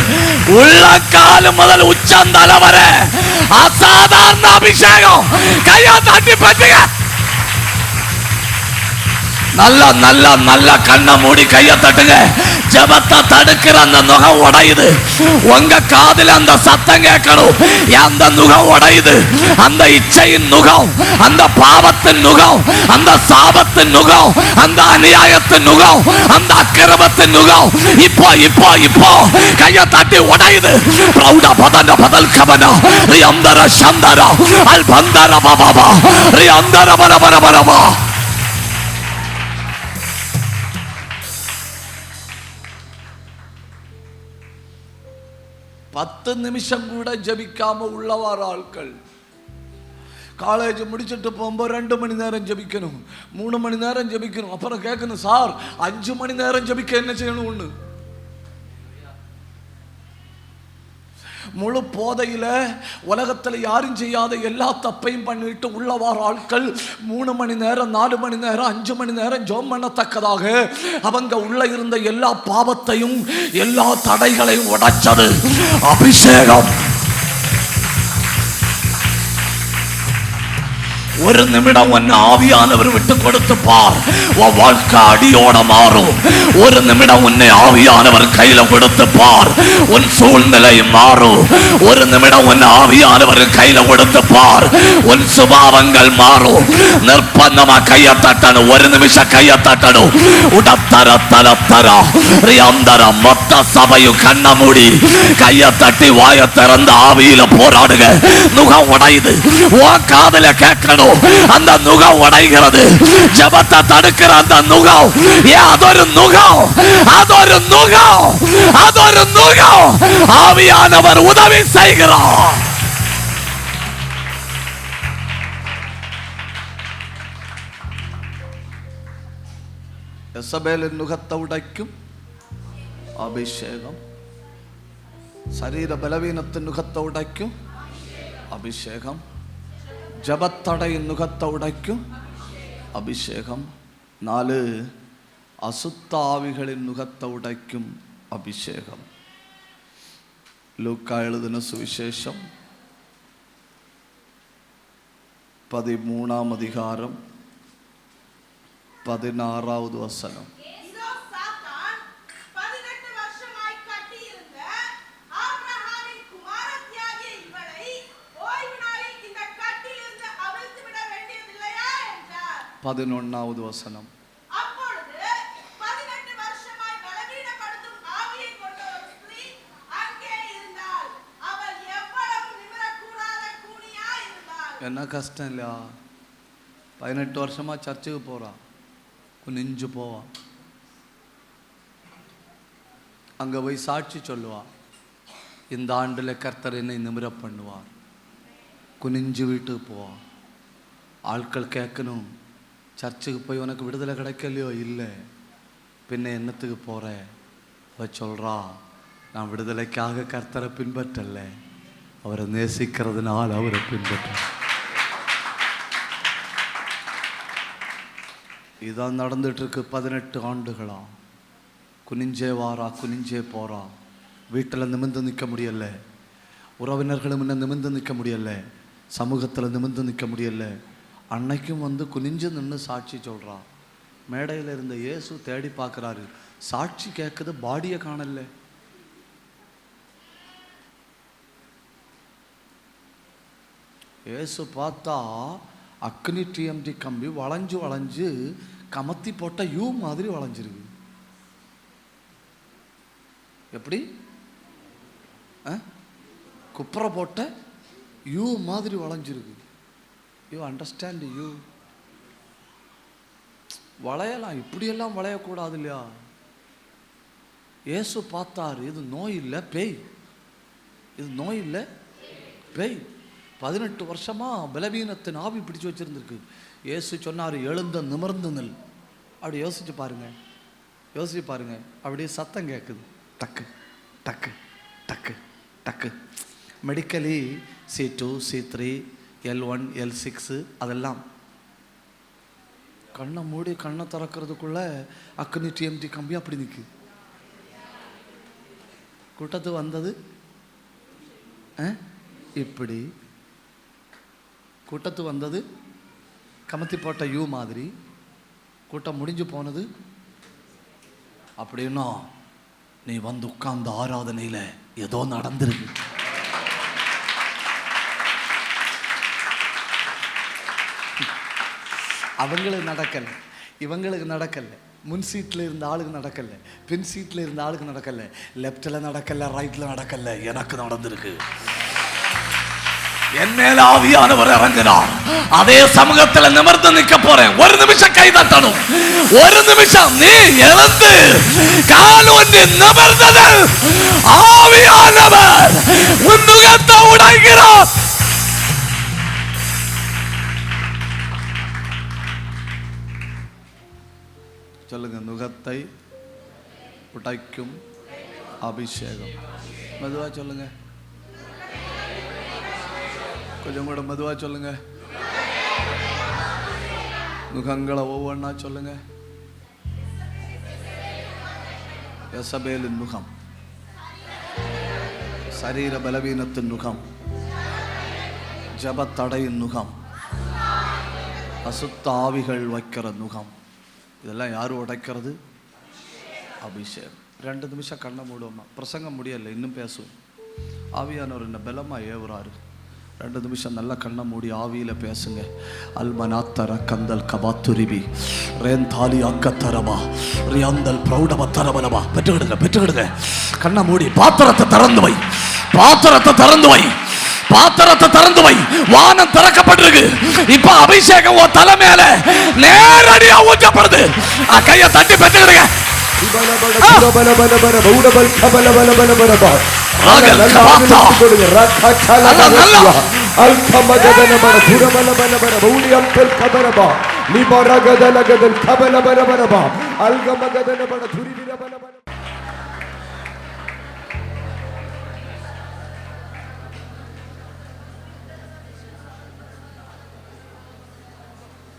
உள்ள காலு முதல் உச்சந்தல வர அசாதாரண அபிஷேகம். கைய தட்டி பட்டுங்க. நல்லா நல்லா நல்லா கண்ணை மூடி கைய தட்டுங்க. ஜெபத்தை தடுக்கிற அந்த நுகம் உடையுது. உங்க காதுல அந்த சத்தம் கேட்கணும். அந்த நுகம் உடையுது. அந்த இச்சையின் நுகம், அந்த பாவத்தின் நுகம், அந்த சாபத்தின் நுகம், அந்த அநியாயத்தின் நுகம், அந்த அக்கிரமத்தின் நுகம் இப்போ இப்போ இப்போ கைய தட்டி உடையுது. பிரௌட பதன பதல் கபன ரியந்தர சந்தர அல் பந்தர பாபா ரியந்தர பரபரபரபா. 10 நிமிஷம் கூட ஜபிக்காம உள்ளவார ஆட்கள். காலேஜ் முடிச்சுட்டு போகும்போது 2 மணி நேரம் ஜபிக்கணும், 3 மணி நேரம் ஜபிக்கணும். அப்புறம் கேட்கணும், சார் 5 மணி நேரம் ஜபிக்க என்ன செய்யணும்? ஒண்ணு முழு போதையில உலகத்துல யாரும் செய்யாத எல்லா தப்பையும் பண்ணிட்டு உள்ளவார ஆட்கள் 3 மணி நேரம் 4 மணி நேரம் 5 மணி நேரம் ஜெபம் பண்ணத்தக்கதாக அவங்க உள்ள இருந்த எல்லா பாவத்தையும் எல்லா தடைகளையும் உடைச்சது அபிஷேகம். ஒரு நிமிடம் உன் ஆவியானவர் விட்டு கொடுத்து பார், உன் வாழ்க்கை அடியோட மாறும். ஒரு நிமிடம் உன்னை ஆவியானவர் கையில கொடுத்து பார், உன் சூழ்நிலை மாறும். ஒரு நிமிடம் உன் ஆவியானவர் கையில கொடுத்து பார், உன் சுபாவங்கள் மாறும். நிர்பந்தமா கைய தட்டணும். ஒரு நிமிஷம் கைய தட்டணும். உடத்தர தரத்தர ரியாந்தர மொத்த சபையும் கண்ண மூடி கைய தட்டி வாய திறந்த ஆவியில போராடுங்க. நுகம் உடையுது. உன் காதுல கேட்கணும். அந்த நுகம் உடைகிறது. ஜெபத்தை தடுக்கிற அந்த நுகம், அது ஒரு நுகம், அது ஒரு நுகம், அது ஒரு நுகம். நுகம் ஆவியானவர் உதவி செய்கிறார். യെസബേലിൻ നുഖത്തെ ഉടയ്ക്കും അഭിഷേകം. ശരീര ബലവീനത്തിൻ നുഖത്തെ ഉടയ്ക്കും അഭിഷേകം. ജപത്തടയിൻ നുഖത്തെ ഉടയ്ക്കും അഭിഷേകം. 4 അസുത്താവികളിൻ നുഖത്തെ ഉടയ്ക്കും അഭിഷേകം. ലൂക്കാ എഴുതിന സുവിശേഷം 13-ാം അധികാരം 16-வது வசனம். பதினொன்றாவது வசனம். என்ன கஷ்டம் இல்லையா? 18 வருஷமா சர்ச்சுக்கு போறான், குனிஞ்சு போவான், அங்க போய் சாட்சி சொல்லுவான், இந்த ஆண்டுல கர்த்தர் என்னை நிமிர பண்ணுவார். குனிஞ்சு வீட்டுக்கு போவான். ஆட்கள் கேட்கணும், சர்ச்சுக்கு போய் உனக்கு விடுதலை கிடைக்கலையோ? இல்லை. பின்ன என்னத்துக்கு போற? அவ சொல்றா, நான் விடுதலைக்காக கர்த்தரை பின்பற்றல, அவரை நேசிக்கிறதுனால அவரை பின்பற்ற. இதான் நடந்துட்டு இருக்கு 18 ஆண்டுகளா. குனிஞ்சே வாரா, குனிஞ்சே போறா. வீட்டில் நிமிர்ந்து நிற்க முடியல, உறவினர்களும் இன்னும் நிமிர்ந்து நிற்க முடியல, சமூகத்தில் நிமிர்ந்து நிற்க முடியல. அன்னைக்கும் வந்து குனிஞ்சு நின்று சாட்சி சொல்றா. மேடையில் இருந்த இயேசு தேடி பார்க்குறாரு, சாட்சி கேட்குது, பாடியை காணல. இயேசு பார்த்தா அக்னி டிஎம்டி கம்பி வளைஞ்சு வளைஞ்சு கமத்தி போட்ட யூ மாதிரி வளைஞ்சிருக்கு. எப்படி? குப்புற போட்ட யூ மாதிரி வளைஞ்சிருக்கு. You understand? யூ வளையலாம், இப்படியெல்லாம் வளையக்கூடாது இல்லையா? இயேசு பார்த்தாரு, இது நோய் இல்லை பேய், இது நோய் இல்லை பேய். 18 வருஷமா பலவீனத்தின் ஆவி பிடிச்சு வச்சிருந்திருக்கு. இயேசு சொன்னார், எழுந்த நிமிர்ந்து நில். அப்படி யோசிச்சு பாருங்க, யோசிச்சு பாருங்க. அப்படியே சத்தம் கேட்குது, டக்கு டக்கு டக்கு டக்கு. Medically C2 C3 L1 L6 அதெல்லாம் கண்ணை மூடி கண்ணை திறக்கிறதுக்குள்ள அக்னி டிஎம்டி கம்பி அப்படி நிற்கு. கூட்டத்து வந்தது இப்படி, கூட்டத்து வந்தது கமத்தி போட்ட யூ மாதிரி, கூட்டம் முடிஞ்சு போனது. அப்படின்னா நீ வந்து உட்கார்ந்த ஆராதனையில் ஏதோ நடந்திருக்கு. அவங்களுக்கு நடக்கல, இவங்களுக்கு நடக்கல, முன் சீட்டில் இருந்த ஆளுக்கு நடக்கல, பின் சீட்டில் இருந்த ஆளுக்கு நடக்கல, லெஃப்டில் நடக்கல, ரைட்டில் நடக்கல, எனக்கு நடந்திருக்கு. என் மேல ஆவியானவர் இறங்கினார். அதே சமூகத்தில் நிமிர்ந்து நிற்க போறேன். ஒரு நிமிஷம் கை தட்டணும். ஒரு நிமிஷம் நீ எழுந்து கால் ஒன்று நிமிர்ந்தது ஆவியானவர் உன் நுகத்தை உடைக்கிறார். சொல்லுங்க, நுகத்தை உடைக்கும் அபிஷேகம். மெதுவா சொல்லுங்க, கொஞ்சம் கூட மெதுவா சொல்லுங்க. நுகங்களை ஒவ்வொன்றா சொல்லுங்க. யெசபேலின் நுகம், சரீர பலவீனத்தின் நுகம், ஜபத்தடையின் நுகம், அசுத்த ஆவிகள் வைக்கிற நுகம். இதெல்லாம் யாரு உடைக்கிறது? அபிஷேகம். 2 நிமிஷம் கண்ணை மூடுவோமா? பிரசங்கம் முடியலை, இன்னும் பேசுவோம். ஆவியானவர் என்ன பலமா ஏவுறாரு. 2 நிமிஷம் நல்லா கண்ணை மூடி ஆவியில பேசுங்க. அல்மனாத்தர கந்தல் கபாத்துரிபி ரேந்தாலி அக்கத்தரபா ரியாந்தல் பிரௌடப தரபலபா. பெற்றுக்கிடுங்க, பெற்றுக்கிடுங்க. கண்ணை மூடி பாத்திரத்தை திறந்து வை, பாத்திரத்தை திறந்து வை, பாத்திரத்தை திறந்து வை. வானம் திறக்கப்பட்டிருக்கு. இப்ப அபிஷேகம் உன் தலை மேல நேரடியா ஊற்றப்படுது. கையை தட்டி பெற்றுக்கிடுங்க.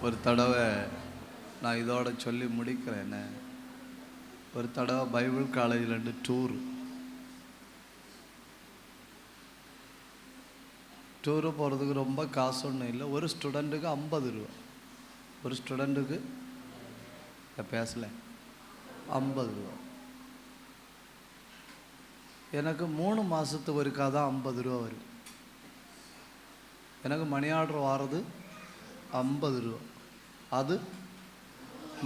ஒரு தடவை நான் இதோட சொல்லி முடிக்கிறேன். ஒரு தடவை பைபிள் காலேஜில் டூரு போகிறதுக்கு ரொம்ப காசு ஒன்றும் இல்லை. ஒரு ஸ்டூடெண்ட்டுக்கு 50 ரூபா. ஒரு ஸ்டூடெண்ட்டுக்கு பேசல 50 ரூபா. எனக்கு 3 மாதத்துக்கு ஒருக்கா தான் 50 ரூபா வரும். எனக்கு மணி ஆர்டர் வாரது 50 ரூபா. அது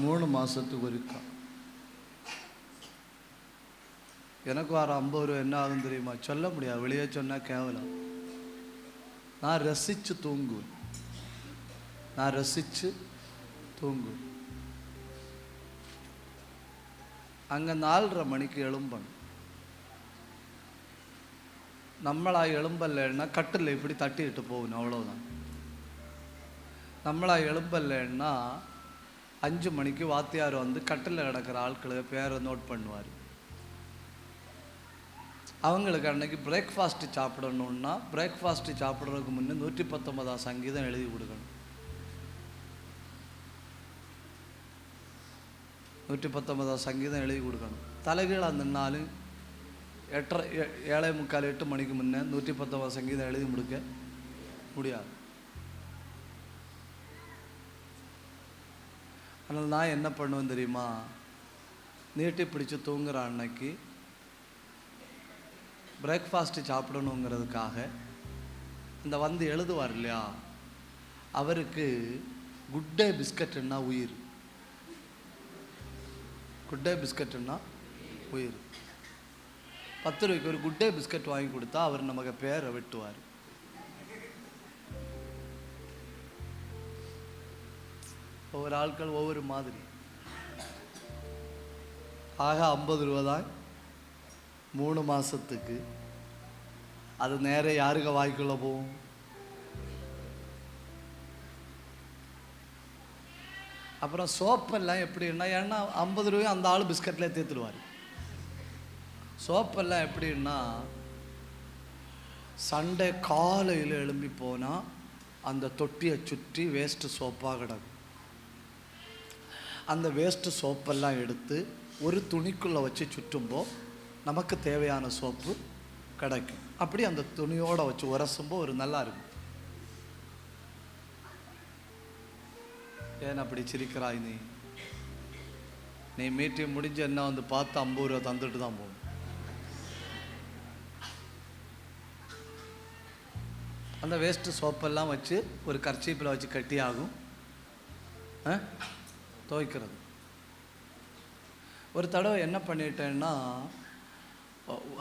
3 மாதத்துக்கு ஒருக்கா. எனக்கு வர 50 ரூபா என்ன ஆகுதுன்னு தெரியுமா? சொல்ல முடியாது, வெளியே சொன்னால் கேவலம். நான் ரசித்து தூங்குவேன். அங்கே 4:30 மணிக்கு எழும்பணும். நம்மளா எழும்பலைன்னா கட்டில் இப்படி தட்டிட்டு போகணும், அவ்வளோதான். நம்மளா எழும்பலைன்னா 5 மணிக்கு வாத்தியார் வந்து கட்டில் கிடக்கிற ஆட்களை பேரை நோட் பண்ணுவார். அவங்களுக்கு அன்னைக்கு பிரேக்ஃபாஸ்ட்டு சாப்பிடணுன்னா பிரேக்ஃபாஸ்ட்டு சாப்பிட்றதுக்கு முன்னே 119 சங்கீதம் எழுதி கொடுக்கணும். 119 சங்கீதம் எழுதி கொடுக்கணும். தலைகீழாக நின்னாலும் 7:45 8 மணிக்கு முன்னே 119 சங்கீதம் எழுதி முடிக்க முடியாது. அதனால் நான் என்ன பண்ணுவேன் தெரியுமா? நீட்டி பிடிச்சி தூங்குற அன்னைக்கு பிரேக்ஃபாஸ்ட்டு சாப்பிடணுங்கிறதுக்காக இந்த வந்து எழுதுவார் இல்லையா, அவருக்கு குட் டே பிஸ்கட்டுன்னா உயிர். குட் டே பிஸ்கட்டுன்னா உயிர். 10 ரூபாய்க்கு ஒரு குட் டே பிஸ்கட் வாங்கி கொடுத்தா அவர் நமக்கு பேரை வெட்டுவார். ஒவ்வொரு ஆட்கள் ஒவ்வொரு மாதிரி. ஆக 50 ரூபா தான் 3 மாதத்துக்கு. அது நேரே யாருக்கு வாய்க்குள்ள போகும்? அப்புறம் சோப்பெல்லாம் எப்படின்னா, ஏன்னா 50 ரூபாய் அந்த ஆள் பிஸ்கட்லேயே தேத்துடுவார். சோப்பெல்லாம் எப்படின்னா, சண்டே காலையில் எழும்பி போனால் அந்த தொட்டியை சுற்றி வேஸ்ட்டு சோப்பாக கிடக்கும். அந்த வேஸ்ட்டு சோப்பெல்லாம் எடுத்து ஒரு துணிக்குள்ளே வச்சு சுற்றும்போ நமக்கு தேவையான சோப்பு கிடைக்கும். அப்படி அந்த துணியோடு வச்சு உரசும்போ ஒரு நல்லா இருக்கும். ஏன் அப்படி சிரிக்கிறாய் நீ? நீ மீட்டிங் முடிஞ்சு என்ன வந்து பார்த்து 50 ரூபா தந்துட்டு தான் போகணும். அந்த வேஸ்ட்டு சோப்பெல்லாம் வச்சு ஒரு கர்ச்சீப்பில் வச்சு கட்டி ஆகும் துவைக்கிறது. ஒரு தடவை என்ன பண்ணிட்டேன்னா,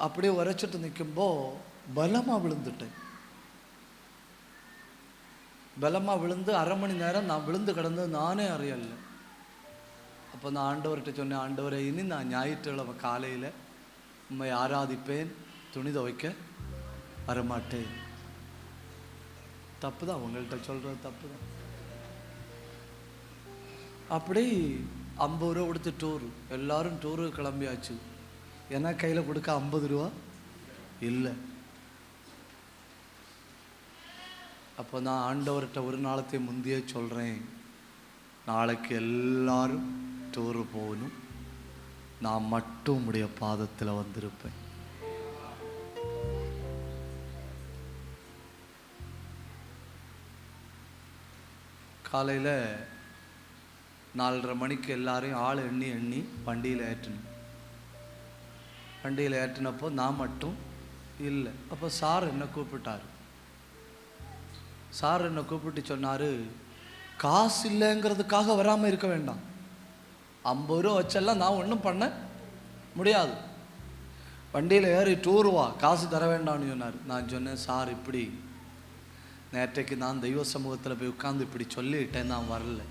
அப்படியே உரைச்சிட்டு நிற்கும்போ பலமாக விழுந்துட்டேன். பலமாக விழுந்து 1/2 மணி நேரம் நான் விழுந்து கிடந்தது நானே அறியலை. அப்போ நான் ஆண்டவர்கிட்ட சொன்னேன், ஆண்டவரை, இனி நான் ஞாயிற்றுக்கிழமை காலையில் உண்மை ஆராதிப்பேன், துணி துவைக்க வரமாட்டேன். தப்பு தான், உங்கள்கிட்ட சொல்கிறது தப்பு தான். அப்படி 50 ரூபா கொடுத்து டூரு, எல்லோரும் டூருக்கு கிளம்பியாச்சு. ஏன்னா கையில் கொடுக்க 50 ரூபா இல்லை. அப்போ நான் ஆண்டவர்கிட்ட ஒரு நாளத்தை முந்தையே சொல்கிறேன், நாளைக்கு எல்லாரும் டூரு போகணும், நான் மட்டும் உடைய பாதத்தில் வந்திருப்பேன். காலையில் 4:30 மணிக்கு எல்லாரையும் ஆள் எண்ணி வண்டியில் ஏற்றணும். வண்டியில் ஏற்றினப்போ நான் மட்டும் இல்லை. அப்போ சார் என்னை கூப்பிட்டார். சார் என்னை கூப்பிட்டு சொன்னார், காசு இல்லைங்கிறதுக்காக வராமல் இருக்க வேண்டாம். 50 ரூபா வச்செல்லாம் நான் ஒன்றும் பண்ண முடியாது. வண்டியில் ஏறி டூர் வா, காசு தர வேண்டாம்னு சொன்னார். நான் சொன்னேன், சார் இப்படி நேற்றைக்கு நான் தெய்வ சமூகத்தில் போய் உட்காந்து இப்படி சொல்லிட்டேன், நான் வரல.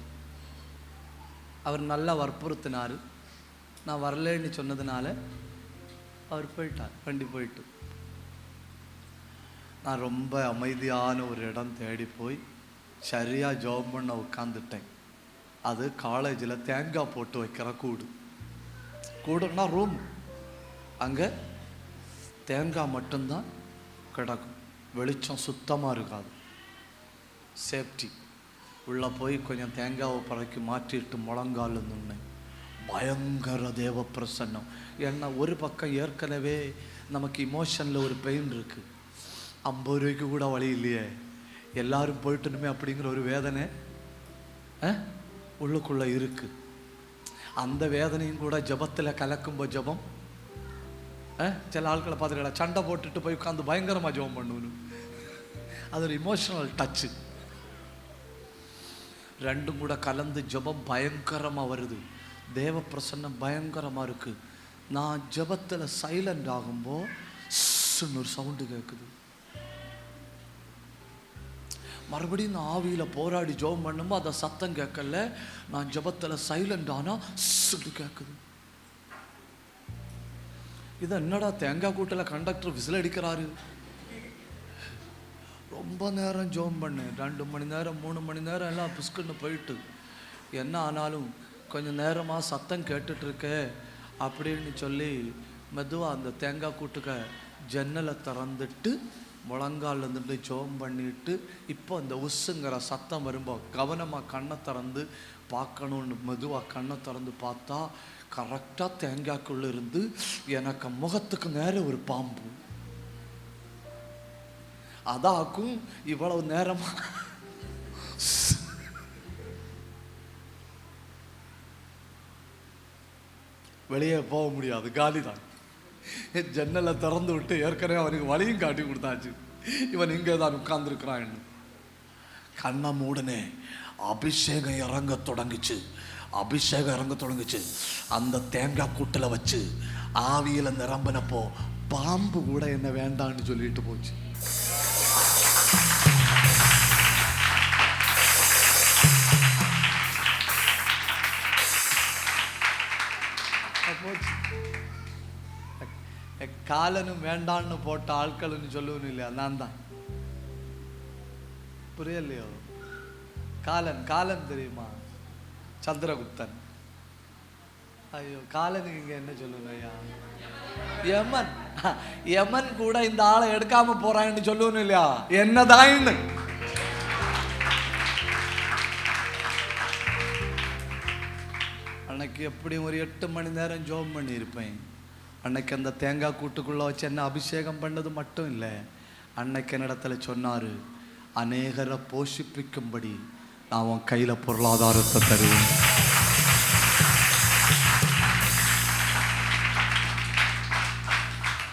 அவர் நல்லா வற்புறுத்தினார். நான் வரலன்னு சொன்னதுனால அவர் போயிட்டார், வண்டி போயிட்டு. நான் ரொம்ப அமைதியான ஒரு இடம் தேடி போய் சரியாக ஜாப் பண்ண உட்காந்துட்டேன். அது காலேஜில் தேங்காய் போட்டு வைக்கிற கூடுன்னா ரூம். அங்கே தேங்காய் மட்டும்தான் கிடக்கும், வெளிச்சம் சுத்தமாக இருக்காது, சேஃப்டி. உள்ளே போய் கொஞ்சம் தேங்காவை பறக்கி மாற்றிட்டு முழங்கால் நின்னேன். பயங்கர தேவ பிரசன்னம். ஏன்னா ஒரு பக்கம் ஏற்கனவே நமக்கு இமோஷனில் ஒரு பெயின் இருக்குது, 50 ரூபாய்க்கு கூட வழி இல்லையே, எல்லாரும் போயிட்டுனுமே அப்படிங்கிற ஒரு வேதனை உள்ளுக்குள்ளே இருக்குது. அந்த வேதனையும் கூட ஜபத்தில் கலக்கும்போது ஜபம் சில ஆட்களை பார்த்துக்கலாம், சண்டை போட்டுட்டு போய் உட்காந்து பயங்கரமாக ஜபம் பண்ணுவேன். அது ஒரு இமோஷனல் டச்சு. ரெண்டும் கூட கலந்து ஜபம் பயங்கரமாக வருது, தேவ பிரசன்னம் பயங்கரமாக இருக்குது. நான் ஜபத்தில் சைலண்ட் ஆகும்போது ஒரு சவுண்டு கேட்குது. மறுபடியும் நான் ஆவியில் போராடி ஜபம் பண்ணும்போது அதை சத்தம் கேட்கல, நான் ஜபத்தில் சைலண்ட் ஆனால் கேட்குது. இது என்னடா தேங்காய் கூட்டில் கண்டக்டர் விசில் அடிக்கிறாரு. ரொம்ப நேரம் ஜோம் பண்ணேன், 2 மணி நேரம் 3 மணி நேரம் எல்லாம் புஸ்குன்னு போயிட்டு. என்ன ஆனாலும் கொஞ்சம் நேரமாக சத்தம் கேட்டுட்ருக்க அப்படின்னு சொல்லி மெதுவாக அந்த தேங்காய் கூட்டுக்க ஜன்னலை திறந்துட்டு முழங்கால் இருந்துட்டு ஜோம் பண்ணிட்டு, இப்போ அந்த உஸ்ஸுங்கிற சத்தம் வரும்போது கவனமாக கண்ணை திறந்து பார்க்கணுன்னு மெதுவாக கண்ணை திறந்து பார்த்தா கரெக்டாக தேங்காய்க்குள்ளே இருந்து எனக்கு முகத்துக்கு நேரம் ஒரு பாம்பு. அதாக்கும் இவ்வளவு நேரமா வெளியே போக முடியாது, காலி தான். ஜன்னலை திறந்து விட்டு ஏற்கனவே அவனுக்கு வழியும் காட்டி கொடுத்தாச்சு, இவன் இங்கே தான் உட்கார்ந்துருக்கிறான். கண்ணை மூடனே அபிஷேகம் இறங்க தொடங்குச்சு. அந்த தேங்காய் கூட்டில் வச்சு ஆவியில் நிரம்பினப்போ பாம்பு கூட என்ன வேண்டான்னு சொல்லிட்டு போச்சு. காலனும் வேண்டான்னு போட்ட ஆட்கள்னு சொல்லுவனும் இல்லையா, நான் தான். புரியலையோ? காலன் தெரியுமா? சந்திரகுப்தன். ஐயோ, காலனுக்கு இங்க என்ன சொல்லணும் ஐயா? யமன் கூட இந்த ஆளை எடுக்காம போறான்னு சொல்லணும் இல்லையா, என்னதான். அன்னைக்கு எப்படியும் ஒரு 8 மணி நேரம் ஜோம் பண்ணியிருப்பேன். அன்னைக்கு அந்த தேங்காய் கூட்டுக்குள்ளே வச்சு என்ன அபிஷேகம் பண்ணது மட்டும் இல்லை, அன்னைக்கு என்னிடத்துல சொன்னார், அநேகரை போஷிப்பிக்கும்படி நான் உன் கையில் பொருளாதாரத்தை தருவேன்.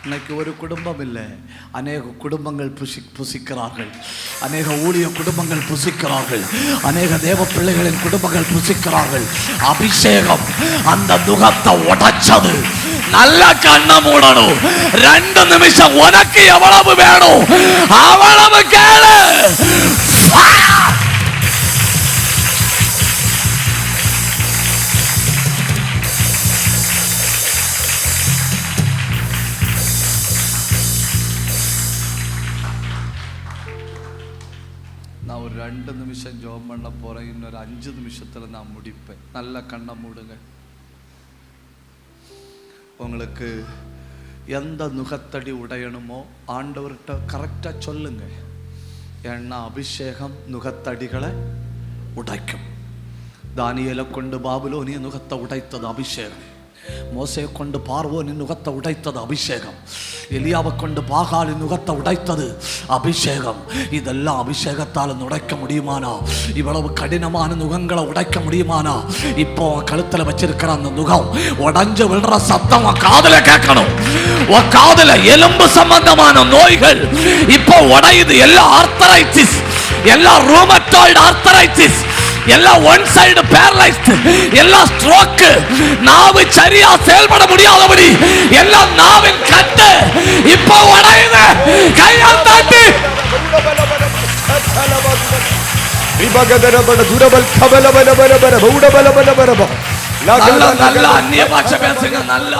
இன்னைக்கு ஒரு குடும்பம் இல்லை, அநேக குடும்பங்கள் புசிக்கிறார்கள், அநேக ஊழிய குடும்பங்கள் புசிக்கிறார்கள், அநேக தேவ பிள்ளைகளின் குடும்பங்கள் புசிக்கிறார்கள். அபிஷேகம் அந்த நுகத்தை உடைச்சது. நல்ல கண்ணை மூடணும். 2 நிமிஷம் உனக்கு எவ்வளவு வேணும் அவ்வளவு கேளு. நான் ஒரு 2 நிமிஷம் ஜெபம் பண்ண போறேன், இன்னொரு 5 நிமிஷத்துல நான் முடிப்பேன். நல்ல கண்ணை மூடுங்க. உங்களுக்கு எந்த நுகத்தடி உடையணுமோ ஆண்டவர்கிட்ட கரெக்டாக சொல்லுங்க. ஏன்னா அபிஷேகம் நுகத்தடிகளை உடைக்கும். தானியேலை கொண்டு பாபிலோனிய நுகத்தை உடைத்தது அபிஷேகம். மோசையை கொண்டு பார்வோனின் நுகத்தை உடைத்தது அபிஷேகம். எலியாவை கொண்டு பாகாலின் நுகத்தை உடைத்தது அபிஷேகம். இதெல்லாம் அபிஷேகத்தால் உடைக்க முடியுமானா? இவ்வளவு கடினமான நுகங்களை உடைக்க முடியுமானா? இப்போ கழுத்துல வச்சிருக்கிற அந்த நுகம் உடைஞ்சு விழுற சத்தம் காதுல கேட்கணும். காதுல எலும்பு சம்பந்தமான நோய்கள் இப்போ உடையுது. எல்லா ஆர்த்தரைட்டிஸ், எல்லா ரூமட்டாய்டு ஆர்த்தரைட்டிஸ், எல்லாம் ஒன் சைடு பேரலைஸ்ட், எல்லாம் ஸ்ட்ரோக், நாவு சரியா செயல்பட முடியாதபடி எல்லாம் நாவின் கட்டு இப்போ உடையுது. கையால் தட்டி விபகதரபட துரபல் கபலபலபலபர பௌடபலபலபரப நல்ல நல்ல அந்நிய பாஷை பேசுங்க. நல்ல